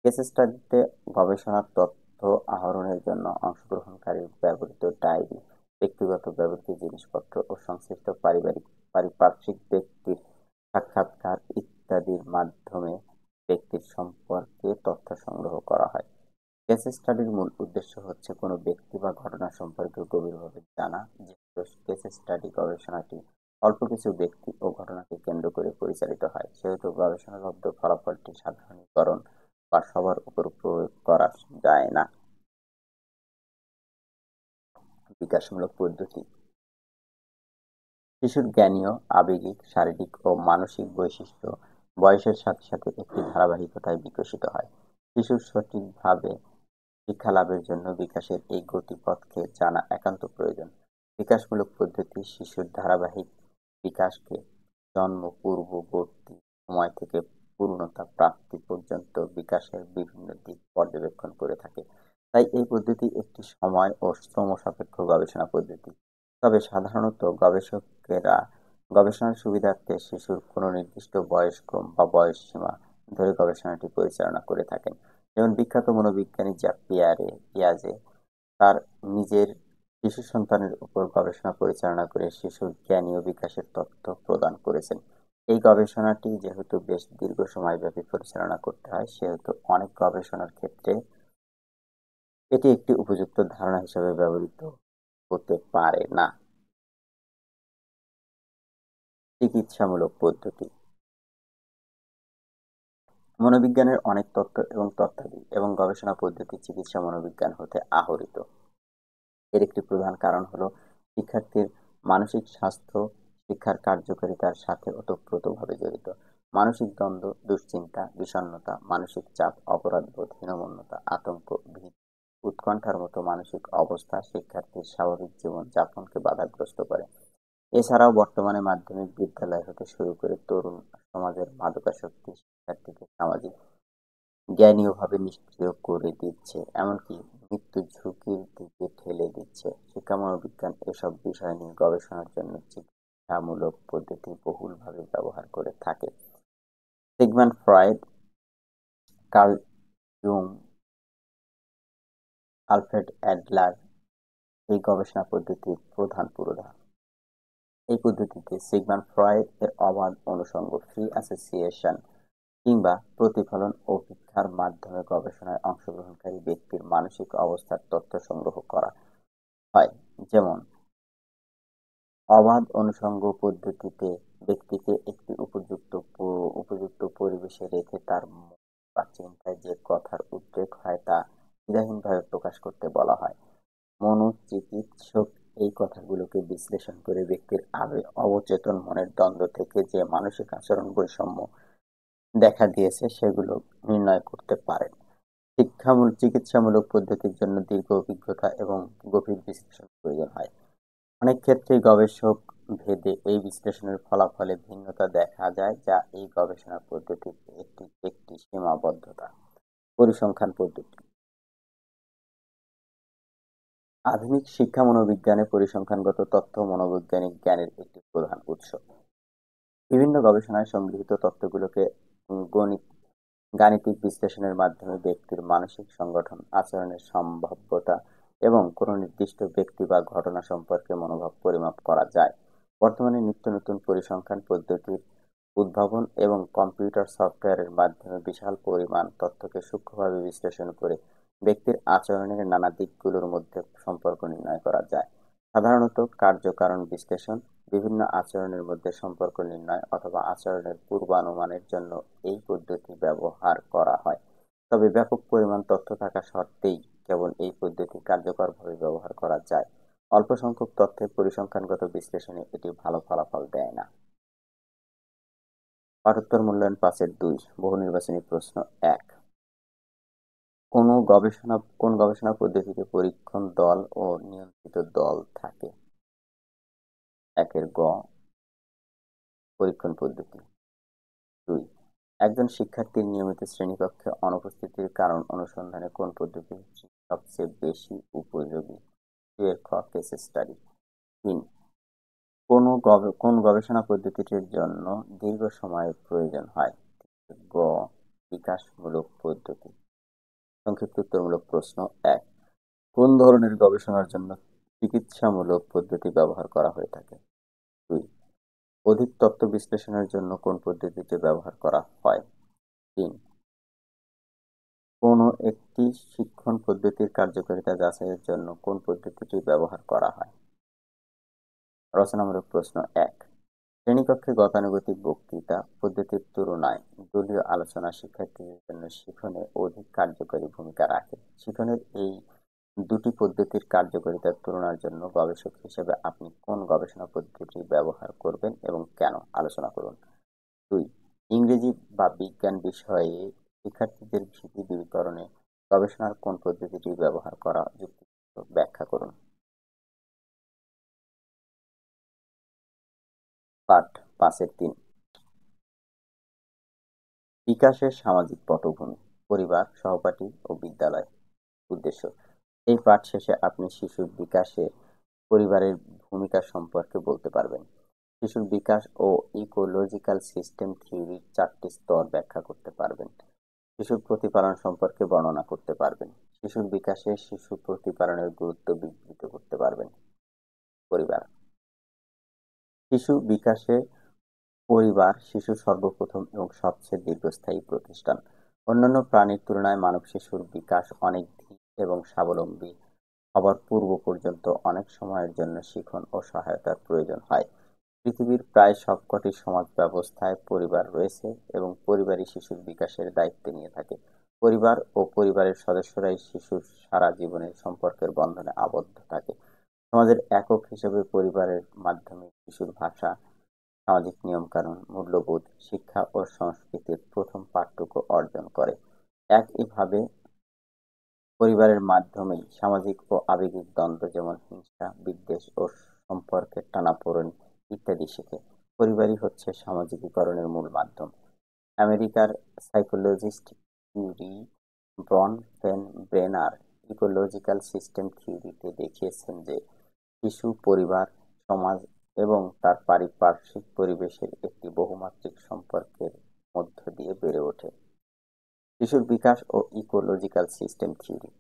কেস স্টাডিতে গবেষণার তথ্য আহরণের জন্য অংশগ্রহণকারীর ব্যবহৃত ডায়েরি, ব্যক্তিগত ব্যবহৃত জিনিসপত্র ও সংশ্লিষ্ট পারিপার্শ্বিক ব্যক্তির সাক্ষাৎকার ইত্যাদির মাধ্যমে ব্যক্তির সম্পর্কে তথ্য সংগ্রহ করা হয়। কেস স্টাডির মূল উদ্দেশ্য হচ্ছে কোনো ব্যক্তি বা ঘটনা সম্পর্কে গভীরভাবে জানা। যেহেতু কেস স্টাডি গবেষণাটি অল্প কিছু ব্যক্তি ও ঘটনাকে কেন্দ্র করে পরিচালিত হয়, সেহেতু গবেষণালব্ধ ফলাফলটি সাধারণীকরণ বা সবার উপর প্রয়োগ করা যায় না। বিকাশমূলক পদ্ধতি। শিশুর জ্ঞানীয়, আবেগিক, শারীরিক ও মানসিক বৈশিষ্ট্য বয়সের সাথে সাথে একটি ধারাবাহিকতায় বিকশিত হয়। শিশুর সঠিকভাবে শিক্ষা লাভের জন্য বিকাশের এই গতিপথকে জানা একান্ত প্রয়োজন। বিকাশমূলক পদ্ধতি শিশুর ধারাবাহিক বিকাশকে জন্ম পূর্ববর্তী সময় থেকে পূর্ণতা প্রাপ্তি পর্যন্ত বিকাশের বিভিন্ন দিক পর্যবেক্ষণ করে থাকে। তাই এই পদ্ধতি একটি সময় ও শ্রম সাপেক্ষ গবেষণা পদ্ধতি। তবে সাধারণত গবেষকেরা গবেষণার সুবিধার্থে শিশুর কোনো নির্দিষ্ট বয়সক্রম বা বয়সসীমা ধরে গবেষণাটি পরিচালনা করে থাকেন। যেমন বিখ্যাত মনোবিজ্ঞানী পিয়াজে তার নিজের শিশু সন্তানের উপর গবেষণা পরিচালনা করে শিশুর জ্ঞানীয় বিকাশের তথ্য প্রদান করেছেন। এই গবেষণাটি যেহেতু বেশ দীর্ঘ সময়ব্যাপী পরিচালনা করতে হয়, সেহেতু অনেক গবেষণার ক্ষেত্রে এটি একটি উপযুক্ত ধারণা হিসেবে ব্যবহৃত হতে পারে না। চিকিৎসামূলক পদ্ধতি। মনোবিজ্ঞানের অনেক তত্ত্ব এবং তত্ত্বাদি এবং গবেষণা পদ্ধতি চিকিৎসা মনোবিজ্ঞান হতে আহরিত। এর একটি প্রধান কারণ হলো শিক্ষার্থীর মানসিক স্বাস্থ্য শিক্ষার কার্যকারিতার সাথে ওতপ্রোতভাবে জড়িত। মানসিক দ্বন্দ্ব, দুশ্চিন্তা, বিষণ্ণতা, মানসিক চাপ, অপরাধবোধ, হীনমন্যতা, আতঙ্ক, ভীতি, উৎকণ্ঠার মতো মানসিক অবস্থা শিক্ষার্থীর স্বাভাবিক জীবন যাপনকে বাধাগ্রস্ত করে। এছাড়াও বর্তমানে মাধ্যমিক বিদ্যালয় হতে শুরু করে তরুণ সমাজের মাদকাসক্তি শিক্ষার্থীকে সামাজিক জ্ঞানীয়ভাবে নিষ্ক্রিয় করে দিচ্ছে, এমনকি মৃত্যুর ঝুঁকির দিকে ঠেলে দিচ্ছে। শিক্ষা মনোবিজ্ঞান এসব বিষয় নিয়ে গবেষণার জন্য শিক্ষামূলক পদ্ধতি বহুলভাবে ব্যবহার করে থাকে। Sigmund Freud, Carl Jung, Alfred Adler এই গবেষণা পদ্ধতির প্রধান পুরোধা। এই পদ্ধতিতে সিগমন্ড ফ্রয়েড এর অবাধ অনুষঙ্গ ফ্রি অ্যাসোসিয়েশন কিংবা প্রতিফলন ও পরীক্ষার মাধ্যমে গবেষণায় অংশগ্রহণকারী ব্যক্তির মানসিক অবস্থার তথ্য সংগ্রহ করা হয়। যেমন, অবাধ অনুষঙ্গ পদ্ধতিতে ব্যক্তিকে একটি উপযুক্ত পরিবেশে রেখে তার মন বা চিন্তায় যে কথার উদ্রেক হয় তা দ্বিধাহীনভাবে প্রকাশ করতে বলা হয়। মনোচিকিৎসক এই কথাগুলোকে বিশ্লেষণ করে ব্যক্তির অবচেতন মনের দ্বন্দ্ব থেকে যে মানসিক আচরণ বৈষম্য দেখা দিয়েছে সেগুলো নির্ণয় করতে পারেন। চিকিৎসামূলক পদ্ধতির জন্য দীর্ঘ অভিজ্ঞতা এবং গভীর বিশ্লেষণ প্রয়োজন হয়। অনেক ক্ষেত্রেই গবেষক ভেদে এই বিশ্লেষণের ফলাফলে ভিন্নতা দেখা যায়, যা এই গবেষণা পদ্ধতির একটি সীমাবদ্ধতা। পরিসংখ্যান পদ্ধতি। আধুনিক শিক্ষা মনোবিজ্ঞানে পরিসংখ্যানগত তথ্য মনোবৈজ্ঞানিক জ্ঞানের একটি প্রধান উৎস। বিভিন্ন গবেষণায় সংগৃহীত তথ্যগুলোকে গাণিতিক বিশ্লেষণের মাধ্যমে ব্যক্তির মানসিক সংগঠন, আচরণের সম্ভাব্যতা এবং কোনো নির্দিষ্ট ব্যক্তি বা ঘটনা সম্পর্কে মনোভাব পরিমাপ করা যায়। বর্তমানে নিত্য নতুন পরিসংখ্যান পদ্ধতির উদ্ভাবন এবং কম্পিউটার সফটওয়্যারের মাধ্যমে বিশাল পরিমাণ তথ্যকে সূক্ষ্মভাবে বিশ্লেষণ করে ব্যক্তির আচরণের নানা দিকগুলোর মধ্যে সম্পর্ক নির্ণয় করা যায়। সাধারণত কার্য-কারণ বিশ্লেষণ, বিভিন্ন আচরণের মধ্যে সম্পর্ক নির্ণয় অথবা আচরণের পূর্বানুমানের জন্য এই পদ্ধতি ব্যবহার করা হয়। তবে ব্যাপক পরিমাণ তথ্য থাকা সত্ত্বেই কেবল এই পদ্ধতি কার্যকরভাবে ব্যবহার করা যায়। অল্প সংখ্যক তথ্যের পরিসংখ্যানগত বিশ্লেষণে এটি ভালো ফলাফল দেয় না। পাঠোত্তর মূল্যায়ন ৫-২ বহু নির্বাচনী প্রশ্ন ১। কোন গবেষণা পদ্ধতিতে পরীক্ষণ দল ও নিয়ন্ত্রিত দল থাকে? ১ গ পরীক্ষণ পদ্ধতি। ২ একজন শিক্ষার্থীর নিয়মিত শ্রেণীকক্ষে অনুপস্থিতির কারণ অনুসন্ধানে কোন পদ্ধতি সবচেয়ে বেশি উপযোগী? ২ খ কেস স্টাডি। ৩ কোন গবেষণা পদ্ধতিটির জন্য দীর্ঘ সময়ের প্রয়োজন হয়? গ বিকাশমূলক পদ্ধতি। সংক্ষিপ্ত উত্তরমূলক প্রশ্ন ১। কোন ধরনের গবেষণার জন্য চিকিৎসামূলক পদ্ধতি ব্যবহার করা হয়ে থাকে? ২ অধিক তথ্য বিশ্লেষণের জন্য কোন পদ্ধতিটি ব্যবহার করা হয়? ৩ কোনো একটি শিক্ষণ পদ্ধতির কার্যকারিতা যাচাইয়ের জন্য কোন পদ্ধতিটি ব্যবহার করা হয়? রচনামূলক প্রশ্ন ১। শ্রেণীকক্ষে গতানুগতিক বক্তৃতা পদ্ধতির তুলনায় দলীয় আলোচনা শিক্ষার্থীদের জন্য শিখনে অধিক কার্যকরী ভূমিকা রাখে। শিখনের এই দুটি পদ্ধতির কার্যকারিতার তুলনার জন্য গবেষক হিসেবে আপনি কোন গবেষণা পদ্ধতি ব্যবহার করবেন এবং কেন? আলোচনা করুন। ২ ইংরেজি বা বিজ্ঞান বিষয়ে শিক্ষার্থীদের ভীতি দূরীকরণে গবেষণার কোন পদ্ধতিটি ব্যবহার করা যুক্তিযুক্ত? ব্যাখ্যা করুন। পাঠ ৫-৩ বিকাশের সামাজিক পটভূমি, পরিবার, সহপাঠী ও বিদ্যালয়। উদ্দেশ্য: এই পাঠ শেষে আপনি শিশুর বিকাশে পরিবারের ভূমিকা সম্পর্কে বলতে পারবেন। শিশুর বিকাশ ও ইকোলজিক্যাল সিস্টেম থিওরির ৪টি স্তর ব্যাখ্যা করতে পারবেন। শিশুর প্রতিপালন সম্পর্কে বর্ণনা করতে পারবেন। শিশুর বিকাশে শিশু প্রতিপালনের গুরুত্ব বিবৃত করতে পারবেন। পরিবার। শিশু বিকাশে পরিবার শিশুর সর্বপ্রথম এবং সবচেয়ে দীর্ঘস্থায়ী প্রতিষ্ঠান। অন্যান্য প্রাণীর তুলনায় মানব শিশুর বিকাশ অনেক ধীর এবং স্বাবলম্বী হবার পূর্ব পর্যন্ত অনেক সময়ের জন্য শিখন ও সহায়তার প্রয়োজন হয়। পৃথিবীর প্রায় সবকটি সমাজ ব্যবস্থায় পরিবার রয়েছে এবং পরিবারই শিশুর বিকাশের দায়িত্ব নিয়ে থাকে। পরিবার ও পরিবারের সদস্যরাই শিশুর সারা জীবনের সম্পর্কের বন্ধনে আবদ্ধ থাকে। সমাজের একক হিসেবে পরিবারের মাধ্যমে শিশুর ভাষা, সামাজিক নিয়মকানুন, মূল্যবোধ, শিক্ষা ও সংস্কৃতির প্রথম পাঠটুকু অর্জন করে। একইভাবে পরিবারের মাধ্যমেই সামাজিক ও আবেগিক দ্বন্দ্ব যেমন হিংসা, বিদ্বেষ ও সম্পর্কের টানাপোড়েন ইত্যাদি শেখে। পরিবারই হচ্ছে সামাজিকীকরণের মূল মাধ্যম। আমেরিকার psychologist Urie Brenner ecological system থিওরিতে দেখিয়েছেন যে শিশু, পরিবার, সমাজ এবং তার পারিপার্শ্বিক পরিবেশের একটি বহুমাত্রিক সম্পর্কের মধ্য দিয়ে বেড়ে ওঠে। শিশুর বিকাশ ও ইকোলজিক্যাল সিস্টেম থিওরি।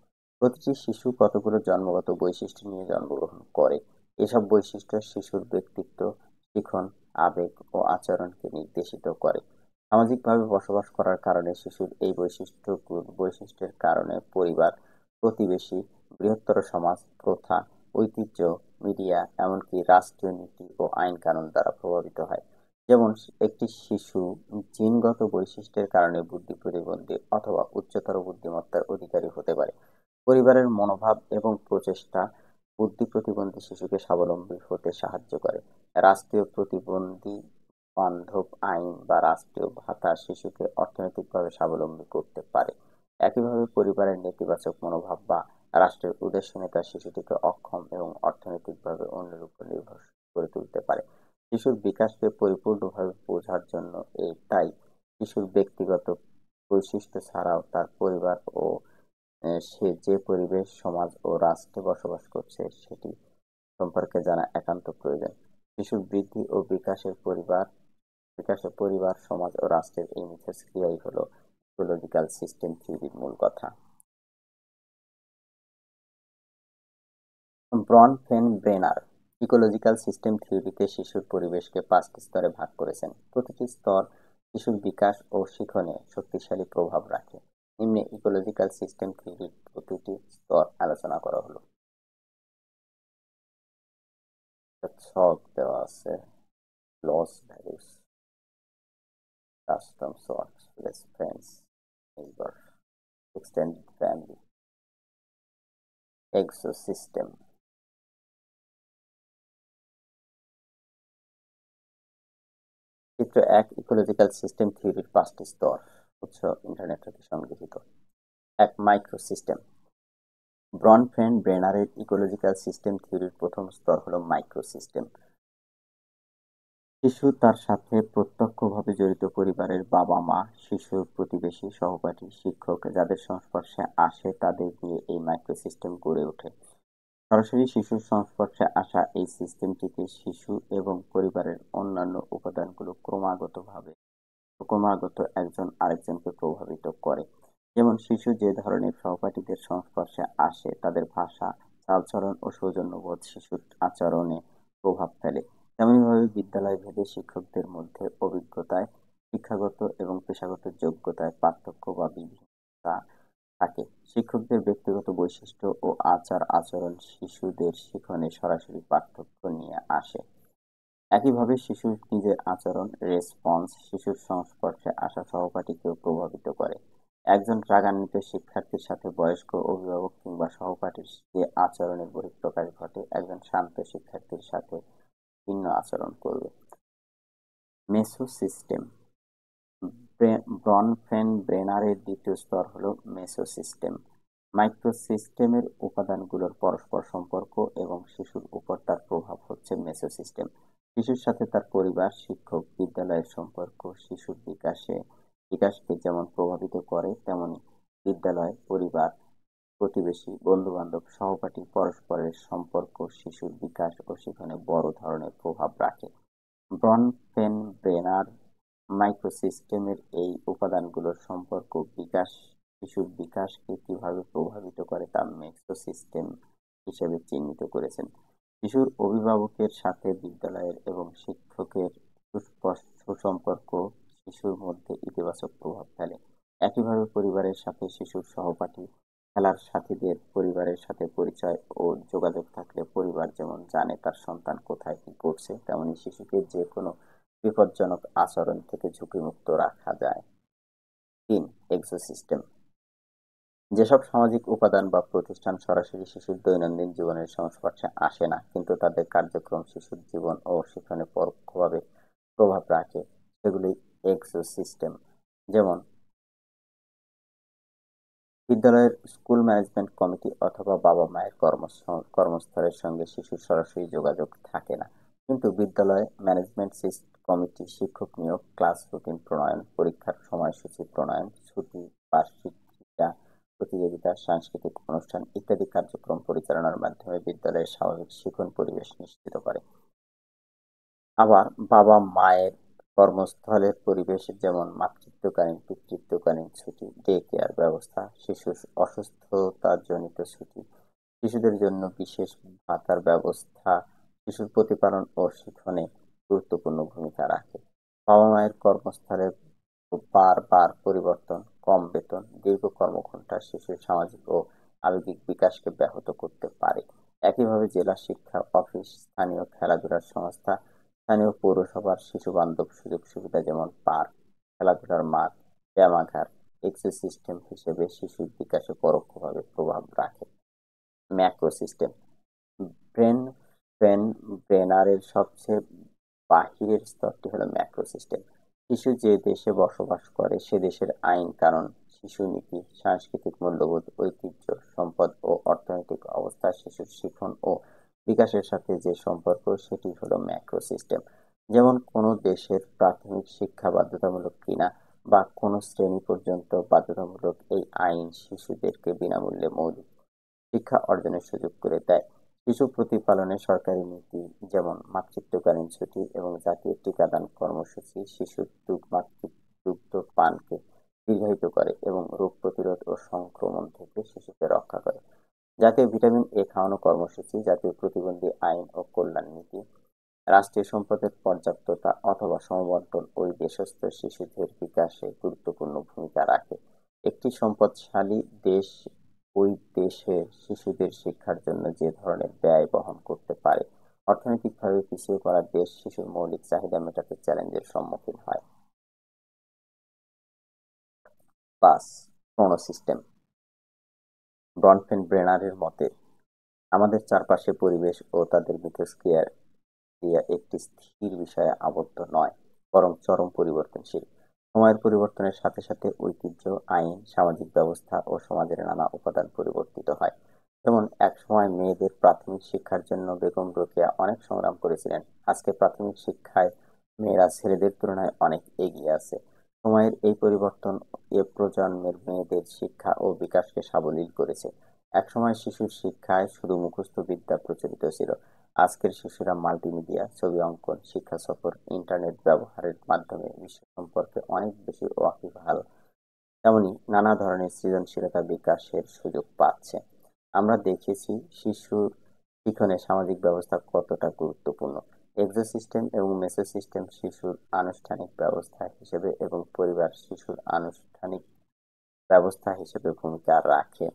প্রতিটি শিশু কতগুলো জন্মগত বৈশিষ্ট্য নিয়ে জন্মগ্রহণ করে। এসব বৈশিষ্ট্য শিশুর ব্যক্তিত্ব, শিখন, আবেগ ও আচরণকে নির্দেশিত করে। সামাজিকভাবে বসবাস করার কারণে শিশুর এই বৈশিষ্ট্যের কারণে পরিবার, প্রতিবেশী, বৃহত্তর সমাজ, প্রথা, ঐতিহ্য, মিডিয়া, এমনকি রাষ্ট্রীয় নীতি ও আইন কানুন দ্বারা প্রভাবিত হয়। যেমন একটি শিশু জিনগত বৈশিষ্ট্যের কারণে বুদ্ধি প্রতিবন্ধী অথবা উচ্চতর বুদ্ধিমত্তার অধিকারী হতে পারে। পরিবারের মনোভাব এবং প্রচেষ্টা বুদ্ধি প্রতিবন্ধী শিশুকে স্বাবলম্বী হতে সাহায্য করে। রাষ্ট্রীয় প্রতিবন্ধী বান্ধব আইন বা রাষ্ট্রীয় ভাতা শিশুকে অর্থনৈতিকভাবে স্বাবলম্বী করতে পারে। একইভাবে পরিবারের নেতিবাচক মনোভাব বা রাষ্ট্রের উদাসীনতা শিশুটিকে অক্ষম এবং অর্থনৈতিকভাবে অন্যের উপর নির্ভরশীল করে তুলতে পারে। শিশুর বিকাশকে পরিপূর্ণভাবে বোঝার জন্য তাই শিশুর ব্যক্তিগত বৈশিষ্ট্য ছাড়াও তার পরিবার ও সে যে পরিবেশ, সমাজ ও রাষ্ট্রে বসবাস করছে সেটি সম্পর্কে জানা একান্ত প্রয়োজন। শিশুর বৃদ্ধি ও বিকাশে পরিবার, সমাজ ও রাষ্ট্রের এই মিথস্ক্রিয়াই হলো ইকোলজিক্যাল সিস্টেম থিওরির মূল কথা। ব্রনফেন-ব্রেনার ইকোলজিক্যাল সিস্টেম থিওরিতে শিশুর পরিবেশকে 5টি স্তরে ভাগ করেছেন। প্রতিটি স্তর শিশুর বিকাশ ও শিখনে শক্তিশালী প্রভাব রাখে। নিম্নে ইকোলজিক্যাল সিস্টেম থিওরির প্রতিটি স্তর আলোচনা করা হলো। ছক দেওয়া আছে: laws, values, customs, works place, friends, neighbour, extended family, exosystem. চিত্র 1 ইকোলজিক্যাল সিস্টেম থিওরির 5টি স্তর। উৎস ইন্টারনেট থেকে সংগৃহীত। 1. মাইক্রোসিস্টেম। ব্রনফেন-ব্রেনারের ইকোলজিক্যাল সিস্টেম থিওরির প্রথম স্তর হল মাইক্রোসিস্টেম। শিশু তার সাথে প্রত্যক্ষভাবে জড়িত পরিবারের বাবা-মা, শিশুর প্রতিবেশী, সহপাঠী, শিক্ষক যাদের সংস্পর্শে আসে তাদের নিয়ে এই মাইক্রোসিস্টেম গড়ে ওঠে। সরাসরি শিশুর সংস্পর্শে আসা এই সিস্টেমটিতে শিশু এবং পরিবারের অন্যান্য উপাদানগুলো ক্রমাগত একজন আরেকজনকে প্রভাবিত করে। যেমন শিশু যে ধরনের সহপাঠীদের সংস্পর্শে আসে তাদের ভাষা, চালচলন ও সৌজন্যবোধ শিশুর আচরণে প্রভাব ফেলে। তেমনিভাবে বিদ্যালয় ভেদে শিক্ষকদের মধ্যে অভিজ্ঞতায়, শিক্ষাগত এবং পেশাগত যোগ্যতায় পার্থক্য বা বিভিন্নতা থাকে। শিক্ষকদের ব্যক্তিগত বৈশিষ্ট্য ও আচার-আচরণ শিশুদের শিখনে সরাসরি পার্থক্য নিয়ে আসে। একইভাবে শিশুর নিজের আচরণ, রেসপন্স শিশুর সংস্পর্শে আসা সহপাঠীকেও প্রভাবিত করে। একজন রাগান্বিত শিক্ষার্থীর সাথে বয়স্ক অভিভাবক কিংবা সহপাঠীর যে আচরণের বহিঃপ্রকাশ ঘটে, একজন শান্ত শিক্ষার্থীর সাথে ভিন্ন আচরণ করবে। মেসোসিস্টেম। ব্রনফেন-ব্রেনারের দ্বিতীয় স্তর হল মেসোসিস্টেম। মাইক্রোসিস্টেমের উপাদানগুলোর পরস্পর সম্পর্ক এবং শিশুর উপর তার প্রভাব হচ্ছে মেসোসিস্টেম। শিশুর সাথে তার পরিবার, শিক্ষক, বিদ্যালয়ের সম্পর্ক শিশুর বিকাশকে যেমন প্রভাবিত করে, তেমনি বিদ্যালয়, পরিবার, প্রতিবেশী, বন্ধু-বান্ধব, সহপাঠী পরস্পরের সম্পর্ক শিশুর বিকাশ ও শিখনে বড় ধরনের প্রভাব রাখে। ব্রনফেন-ব্রেনার মাইক্রোসিস্টেমের এই উপাদানগুলোর সম্পর্ক শিশুর বিকাশকে কিভাবে প্রভাবিত করে তা মেসোসিস্টেম হিসেবে চিহ্নিত করেছেন। শিশুর অভিভাবকের সাথে বিদ্যালয়ের এবং শিক্ষকের সুসম্পর্ক শিশুর মধ্যে ইতিবাচক প্রভাব ফেলে। একইভাবে পরিবারের সাথে শিশুর সহপাঠী, খেলার সাথীদের পরিবারের সাথে পরিচয় ও যোগাযোগ থাকলে পরিবার যেমন জানে তার সন্তান কোথায় কি করছে, তেমনি শিশুকে যে কোনো বিপজ্জনক আচরণ থেকে ঝুঁকিমুক্ত রাখা যায়। 3. এক্সোসিস্টেম। যেসব সামাজিক উপাদান বা প্রতিষ্ঠান সরাসরি শিশুর দৈনন্দিন জীবনের সংস্পর্শে আসে না কিন্তু তাদের কার্যক্রম শিশুর জীবন ও শিক্ষণে পরোক্ষভাবে প্রভাব রাখে সেগুলি এক্সোসিস্টেম। যেমন বিদ্যালয়ের স্কুল ম্যানেজমেন্ট কমিটি অথবা বাবা-মায়ের কর্মস্থলের সঙ্গে শিশুর সরাসরি যোগাযোগ থাকে না, কিন্তু বিদ্যালয় ম্যানেজমেন্ট কমিটি শিক্ষক নিয়োগ, ক্লাস রুটিন প্রণয়ন, পরীক্ষার সময়সূচি প্রণয়ন, ছুটি, বার্ষিক ক্রীড়া প্রতিযোগিতা, সাংস্কৃতিক অনুষ্ঠান ইত্যাদি কার্যক্রম পরিচালনার মাধ্যমে বিদ্যালয়ের স্বাভাবিক শিক্ষণ পরিবেশ নিশ্চিত করে। আবার বাবা মায়ের কর্মস্থলের পরিবেশ যেমন মাতৃত্বকালীন পিতৃত্বকালীন ছুটি, ডে কেয়ার ব্যবস্থা, শিশুর অসুস্থতাজনিত ছুটি, শিশুদের জন্য বিশেষ ভাতার ব্যবস্থা শিশুর প্রতিপালন ও শিক্ষণে গুরুত্বপূর্ণ ভূমিকা রাখে। বাবা মায়ের কর্মস্থলের বারবার পরিবর্তন, কম বেতন, দীর্ঘ কর্মঘণ্টা শিশুর সামাজিক ও আবেগিক বিকাশকে ব্যাহত করতে পারে। একইভাবে জেলা শিক্ষা অফিস, স্থানীয় খেলাধুলার সংস্থা, স্থানীয় পৌরসভার শিশু বান্ধব সুযোগ সুবিধা যেমন পার্ক, খেলাধুলার মাঠ, ব্যায়ামাগার, এক্সেস সিস্টেম হিসেবে শিশুর বিকাশে পরোক্ষভাবে প্রভাব রাখে। ম্যাক্রো সিস্টেম ব্রেন ব্রেন ব্রেনারের সবচেয়ে বাহিরের স্তরটি হলো ম্যাক্রো সিস্টেম। শিশু যে দেশে বসবাস করে সে দেশের আইন কানুন, শিশু নীতি, সাংস্কৃতিক মূল্যবোধ, ঐতিহ্য, সম্পদ ও অর্থনৈতিক অবস্থা শিশুর শিখন ও বিকাশের সাথে যে সম্পর্ক সেটি হলো ম্যাক্রো সিস্টেম। যেমন কোনো দেশের প্রাথমিক শিক্ষা বাধ্যতামূলক কিনা বা কোনো শ্রেণী পর্যন্ত বাধ্যতামূলক এই আইন শিশুদেরকে বিনামূল্যে মৌলিক শিক্ষা অর্জনের সুযোগ করে দেয়। শিশু প্রতিপালনে সরকারি নীতি যেমন মাতৃত্বকালীন ছুটি এবং জাতীয় টিকাদান কর্মসূচি শিশুর দুগ্ধ পানকে দীর্ঘায়িত করে এবং রোগ প্রতিরোধ ও সংক্রমণ থেকে শিশুকে রক্ষা করে। জাতীয় ভিটামিন এ খাওয়ানো কর্মসূচি, জাতীয় প্রতিবন্ধী আইন ও কল্যাণ নীতি, রাষ্ট্রীয় সম্পদের পর্যাপ্ততা অথবা সমবন্টন ওই দেশস্থ শিশুদের বিকাশে গুরুত্বপূর্ণ ভূমিকা রাখে। একটি সম্পদশালী দেশ ওই দেশের শিশুদের শিক্ষার জন্য যে ধরনের ব্যয় বহন করতে পারে। অর্থনৈতিকভাবে পিছিয়ে পড়া দেশ শিশুর মৌলিক চাহিদা মেটাতে চ্যালেঞ্জের সম্মুখীন হয়। ৫. ক্রোনো সিস্টেম। ব্রনফেন-ব্রেনারের মতে, আমাদের চারপাশের পরিবেশ ও তাদের মিথস্ক্রিয়া একটি স্থির বিষয়ে আবদ্ধ নয়, বরং চরম পরিবর্তনশীল। সময়ের পরিবর্তনের সাথে সাথে ঐতিহ্য, আইন, সামাজিক ব্যবস্থা ও সমাজের নানা উপাদান পরিবর্তিত হয়। যেমন একসময় মেয়েদের প্রাথমিক শিক্ষার জন্য বেগম রোকেয়া অনেক সংগ্রাম করেছিলেন। আজকে প্রাথমিক শিক্ষায় মেয়েরা ছেলেদের তুলনায় অনেক এগিয়ে আছে। সময়ের এই পরিবর্তন এ প্রজন্মের মেয়েদের শিক্ষা ও বিকাশকে সাবলীল করেছে। একসময় শিশুর শিক্ষায় শুধু মুখস্থ বিদ্যা প্রচলিত ছিল। আজকের শিশুরা মাল্টিমিডিয়া, ছবি অঙ্কন, শিক্ষা সফর, ইন্টারনেট ব্যবহারের মাধ্যমে বিশ্ব সম্পর্কে অনেক বেশি ওয়াকিবহাল। তেমনি নানা ধরনের সৃজনশীলতা বিকাশের সুযোগ পাচ্ছে। আমরা দেখেছি শিশুর শিক্ষণে সামাজিক ব্যবস্থা কতটা গুরুত্বপূর্ণ। এক্সো সিস্টেম এবং মেসো সিস্টেম শিশুর আনুষ্ঠানিক ব্যবস্থা হিসেবে এবং পরিবার শিশুর আনুষ্ঠানিক ব্যবস্থা হিসেবে ভূমিকা রাখে।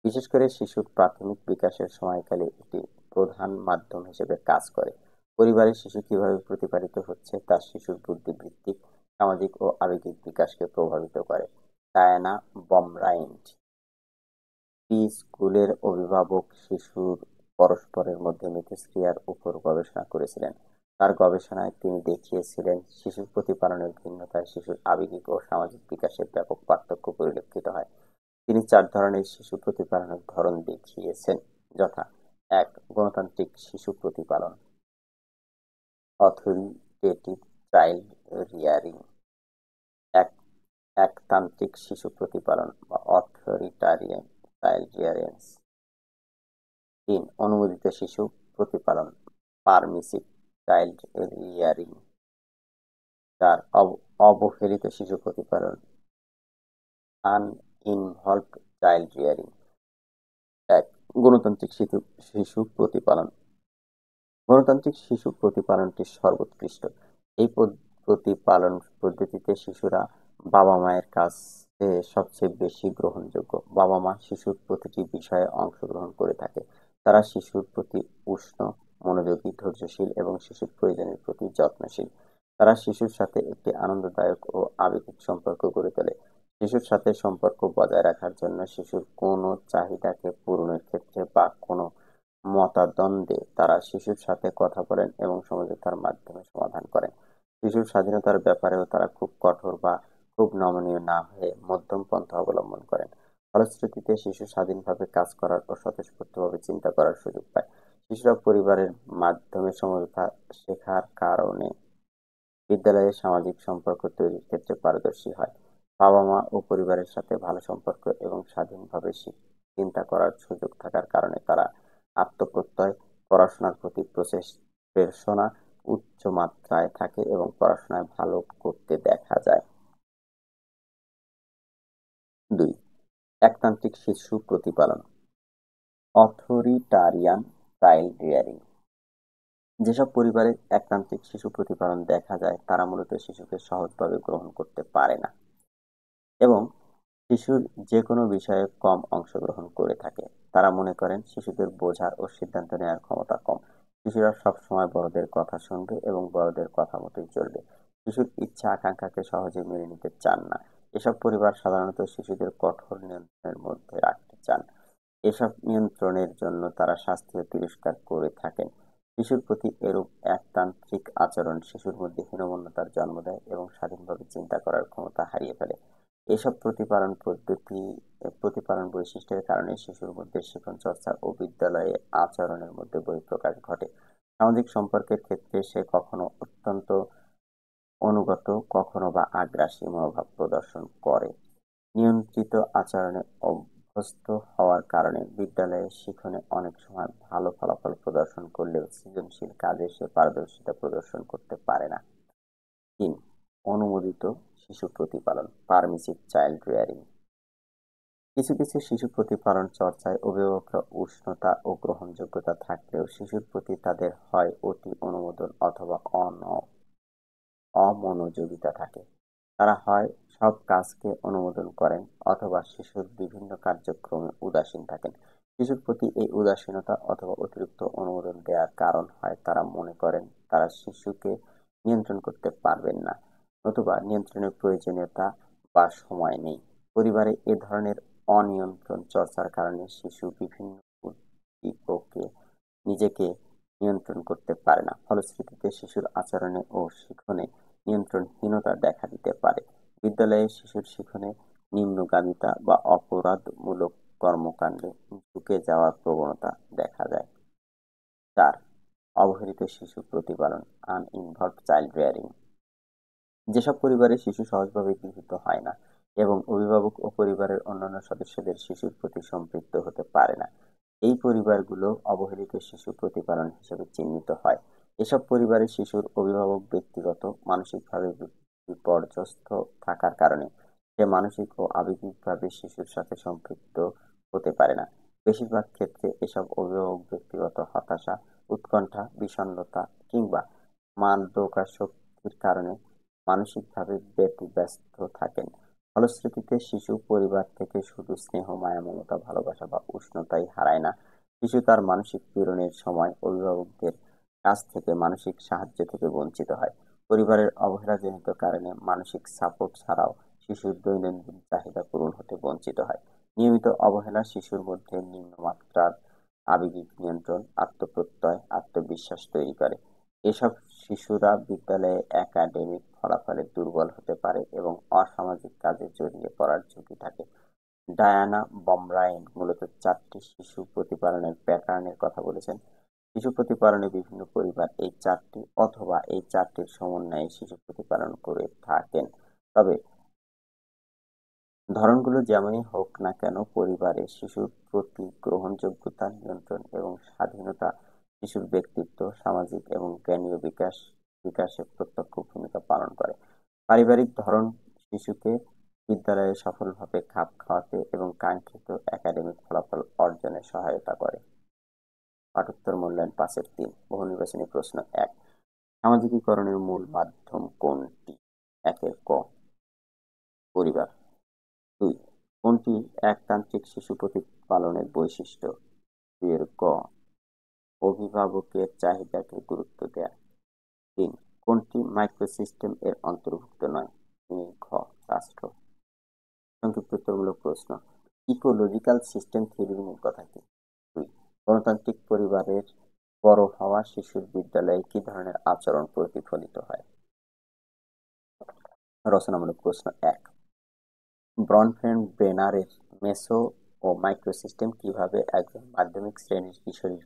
বিশেষ করে শিশুর প্রাথমিক বিকাশের সময়কালে এটি প্রধান মাধ্যম হিসেবে কাজ করে। পরিবারে শিশু কিভাবে প্রতিপালিত হচ্ছে তা শিশুর বুদ্ধিবৃত্তিক, সামাজিক ও আবেগিক বিকাশকে প্রভাবিত করে। ডায়ানা বমরাইন্ড প্রি-স্কুলের অভিভাবক শিশুর পরস্পরের মধ্যে মিথস্ক্রিয়ার উপর গবেষণা করেছিলেন। তার গবেষণায় তিনি দেখিয়েছিলেন শিশুর প্রতিপালনের ভিন্নতায় শিশুর আবেগিক ও সামাজিক বিকাশের ব্যাপক পার্থক্য পরিলক্ষিত হয়। তিনি ৪ ধরনের শিশু প্রতিপালনের ধরন দেখিয়েছেন, যথা: ১. গণতান্ত্রিক শিশু প্রতিপালন, অথরিটেটিভ চাইল্ড রিয়ারিং। এক একতান্ত্রিক শিশু প্রতিপালন বা অথরিটারিয়ান চাইল্ড রিয়ারেন্স। ৩. অনুমোদিত শিশু প্রতিপালন, পারমিসিভ চাইল্ড রিয়ারিং। ৪. অবহেলিত শিশু প্রতিপালন, আনইনভলভড চাইল্ড রিয়ারিং। ১. গণতান্ত্রিক শিশু প্রতিপালন। গণতান্ত্রিক শিশু প্রতিপালনটি সর্বোৎকৃষ্ট। এই প্রতিপালন পদ্ধতিতে শিশুরা বাবা মায়ের কাছে সবচেয়ে বেশি গ্রহণযোগ্য। বাবা মা শিশুর প্রতিটি বিষয়ে অংশগ্রহণ করে থাকে। তারা শিশুর প্রতি উষ্ণ, মনোযোগী, ধৈর্যশীল এবং শিশুর প্রয়োজনের প্রতি যত্নশীল। তারা শিশুর সাথে একটি আনন্দদায়ক ও আবেগিক সম্পর্ক গড়ে তোলে। শিশুর সাথে সম্পর্ক বজায় রাখার জন্য শিশুর কোনো চাহিদাকে পূরণের ক্ষেত্রে বা কোনো মতাদ্বন্দ্বে তারা শিশুর সাথে কথা বলেন এবং সমঝোতার মাধ্যমে সমাধান করেন। শিশুর স্বাধীনতার ব্যাপারেও তারা খুব কঠোর বা খুব নমনীয় না হয়ে মধ্যম পন্থা অবলম্বন করেন। ফলশ্রুতিতে শিশু স্বাধীনভাবে কাজ করার ও স্বতঃস্ফূর্তভাবে চিন্তা করার সুযোগ পায়। শিশুরা পরিবারের মাধ্যমে সমঝোতা শেখার কারণে বিদ্যালয়ে সামাজিক সম্পর্ক তৈরির ক্ষেত্রে পারদর্শী হয়। বাবা মা ও পরিবারের সাথে ভালো সম্পর্ক এবং স্বাধীনভাবে চিন্তা করার সুযোগ থাকার কারণে তারা আত্মপ্রত্যয়, পড়াশোনার প্রতি প্রচেষ্টা, উচ্চ মাত্রায় থাকে এবং পড়াশোনায় ভালো করতে দেখা যায়। 2. একতান্ত্রিক শিশু প্রতিপালন, অথরিটারিয়ান চাইল্ড রিয়ারিং। যেসব পরিবারে একতান্ত্রিক শিশু প্রতিপালন দেখা যায় তারা মূলত শিশুকে সহজভাবে গ্রহণ করতে পারে না এবং শিশুর যে কোনো বিষয়ে কম অংশগ্রহণ করে থাকে। তারা মনে করেন শিশুদের বোঝার ও সিদ্ধান্ত নেওয়ার ক্ষমতা কম। শিশুরা সবসময় বড়দের কথা শুনবে এবং বড়দের কথা মতোই চলবে। শিশুর ইচ্ছা আকাঙ্ক্ষাকে সহজে মেনে নিতে চান না। এসব পরিবার সাধারণত শিশুদের কঠোর নিয়ন্ত্রণের মধ্যে রাখতে চান। এসব নিয়ন্ত্রণের জন্য তারা শাস্তি ও তিরস্কার করে থাকেন। শিশুর প্রতি এরূপ একতান্ত্রিক আচরণ শিশুর মধ্যে হীনমন্যতার জন্ম দেয় এবং স্বাধীনভাবে চিন্তা করার ক্ষমতা হারিয়ে ফেলে। এসব প্রতিপালন বৈশিষ্ট্যের কারণে শিশুর মধ্যে শিখন চর্চা ও বিদ্যালয়ে আচরণের মধ্যে বহিঃপ্রকাশ ঘটে। সামাজিক সম্পর্কের ক্ষেত্রে সে কখনো অত্যন্ত অনুগত, কখনো বা আগ্রাসী মনোভাব প্রদর্শন করে। নিয়ন্ত্রিত আচরণে অভ্যস্ত হওয়ার কারণে বিদ্যালয়ে শিখনে অনেক সময় ভালো ফলাফল প্রদর্শন করলেও সৃজনশীল কাজে সে পারদর্শিতা প্রদর্শন করতে পারে না। 3. অনুমোদিত শিশু প্রতিপালন, পারমিসিভ চাইল্ড রিয়ারিং। কিছু কিছু শিশু প্রতিপালন চর্চায় অভিভাবকরা উষ্ণতা ও গ্রহণযোগ্যতা থাকলেও শিশুর প্রতি তাদের হয় অতি অনুমোদন অথবা অমনোযোগিতা থাকে। তারা হয় সব কাজকে অনুমোদন করেন অথবা শিশুর বিভিন্ন কার্যক্রমে উদাসীন থাকেন। শিশুর প্রতি এই উদাসীনতা অথবা অতিরিক্ত অনুমোদন দেওয়ার কারণ হয় তারা মনে করেন তারা শিশুকে নিয়ন্ত্রণ করতে পারবেন না, নতুবা নিয়ন্ত্রণের প্রয়োজনীয়তা বা সময় নেই। পরিবারে এ ধরনের অনিয়ন্ত্রণ চর্চার কারণে শিশু বিভিন্ন উদ্দীপকে নিজেকে নিয়ন্ত্রণ করতে পারে না। ফলশ্রুতিতে শিশুর আচরণে ও শিখনে নিয়ন্ত্রণহীনতা দেখা দিতে পারে। বিদ্যালয়ে শিশুর শিখনে নিম্নগামিতা বা অপরাধমূলক কর্মকাণ্ডে ঝুঁকে যাওয়ার প্রবণতা দেখা যায়। 4. অবহেলিত শিশু প্রতিপালন, আনইনভলভড চাইল্ড রিয়ারিং। যেসব পরিবারে শিশু সহজভাবে গৃহীত হয় না এবং অভিভাবক ও পরিবারের অন্যান্য সদস্যদের শিশুর প্রতি সম্পৃক্ত হতে পারে না, এই পরিবারগুলো অবহেলিত শিশু প্রতিপালন হিসেবে চিহ্নিত হয়। এসব পরিবারে শিশুর অভিভাবক ব্যক্তিগত, মানসিকভাবে বিপর্যস্ত থাকার কারণে সে মানসিক ও আবেগিকভাবে শিশুর সাথে সম্পৃক্ত হতে পারে না। বেশিরভাগ ক্ষেত্রে এসব অভিভাবক ব্যক্তিগত হতাশা, উৎকণ্ঠা, বিষণ্ণতা কিংবা মাদকাসক্তির কারণে মানসিকভাবে ব্যতিব্যস্ত থাকেন। ফলশ্রুতিতে শিশু পরিবার থেকে শুধু স্নেহ, মায়া, মমতা, ভালোবাসা বা উষ্ণতাই হারায় না, শিশু তার মানসিক পীড়নের সময় অভিভাবকদের কাছ থেকে মানসিক সাহায্য থেকে বঞ্চিত হয়। পরিবারের অবহেলাজনিত কারণে মানসিক সাপোর্ট ছাড়াও শিশুর দৈনন্দিন চাহিদা পূরণ হতে বঞ্চিত হয়। নিয়মিত অবহেলা শিশুর মধ্যে নিম্নমাত্রার আবেগিক নিয়ন্ত্রণ, আত্মপ্রত্যয়, আত্মবিশ্বাস তৈরি করে। এসব শিশুরা বিদ্যালয়ে একাডেমিক ফলাফলে দুর্বল হতে পারে এবং অসামাজিক কাজে জড়িয়ে পড়ার ঝুঁকি থাকে। ডায়ানা বমব্রায়েন মূলত 4টি শিশু প্রতিপালনের প্যাটার্নের কথা বলেছেন। শিশু প্রতিপালনে বিভিন্ন পরিবার এই 4টি অথবা এই 4টির সমন্বয়ে শিশু প্রতিপালন করে থাকেন। তবে ধরনগুলো যেমনই হোক না কেন, পরিবারে শিশুর প্রতি গ্রহণযোগ্যতা, নিয়ন্ত্রণ এবং স্বাধীনতা শিশুর ব্যক্তিত্ব, সামাজিক এবং জ্ঞানীয় বিকাশে প্রত্যক্ষ ভূমিকা পালন করে। পারিবারিক ধরন শিশুকে বিদ্যালয়ে সফলভাবে খাপ খাওয়াতে এবং কাঙ্ক্ষিত একাডেমিক ফলাফল অর্জনে সহায়তা করে। পাঠোত্তর মূল্যায়ন 5-3। বহু নির্বাচনী প্রশ্ন 1, সামাজিকীকরণের মূল মাধ্যম কোনটি? 1 ক, পরিবার। 2, কোনটি একতান্ত্রিক শিশু প্রতিপালনের বৈশিষ্ট্য? 2 ক, অভিভাবকের চাহিদাকে গুরুত্ব দেয়া। 3, কোনটি মাইক্রোসিস্টেম এর অন্তর্ভুক্ত নয়? 3 খ, রাষ্ট্র। সংক্ষিপ্ত উত্তরমূলক প্রশ্ন, ইকোলজিক্যাল সিস্টেম থিওরির মূল কথা কি? 2, গণতান্ত্রিক পরিবারের বড় হওয়া শিশুর বিদ্যালয়ে কি ধরনের আচরণ প্রতিফলিত হয়? রচনামূলক প্রশ্ন 1, ব্রনফেন-ব্রেনারের মেসো ও মাইক্রোসিস্টেম কিভাবে একজন মাধ্যমিক শ্রেণীর কিশোরীর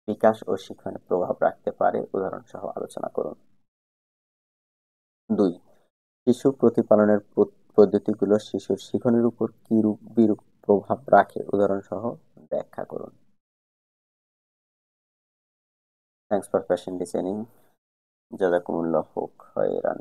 বিকাশ ও শিক্ষণে প্রভাব রাখতে পারে উদাহরণ সহ আলোচনা করুন। 2, শিশু প্রতিপালনের পদ্ধতিগুলো শিশুর শিখনের উপর কিরূপ বিরূপ প্রভাব রাখে উদাহরণ সহ ব্যাখ্যা করুন। Thanks for patient listening. জাযাকুমুল্লাহ খায়রান।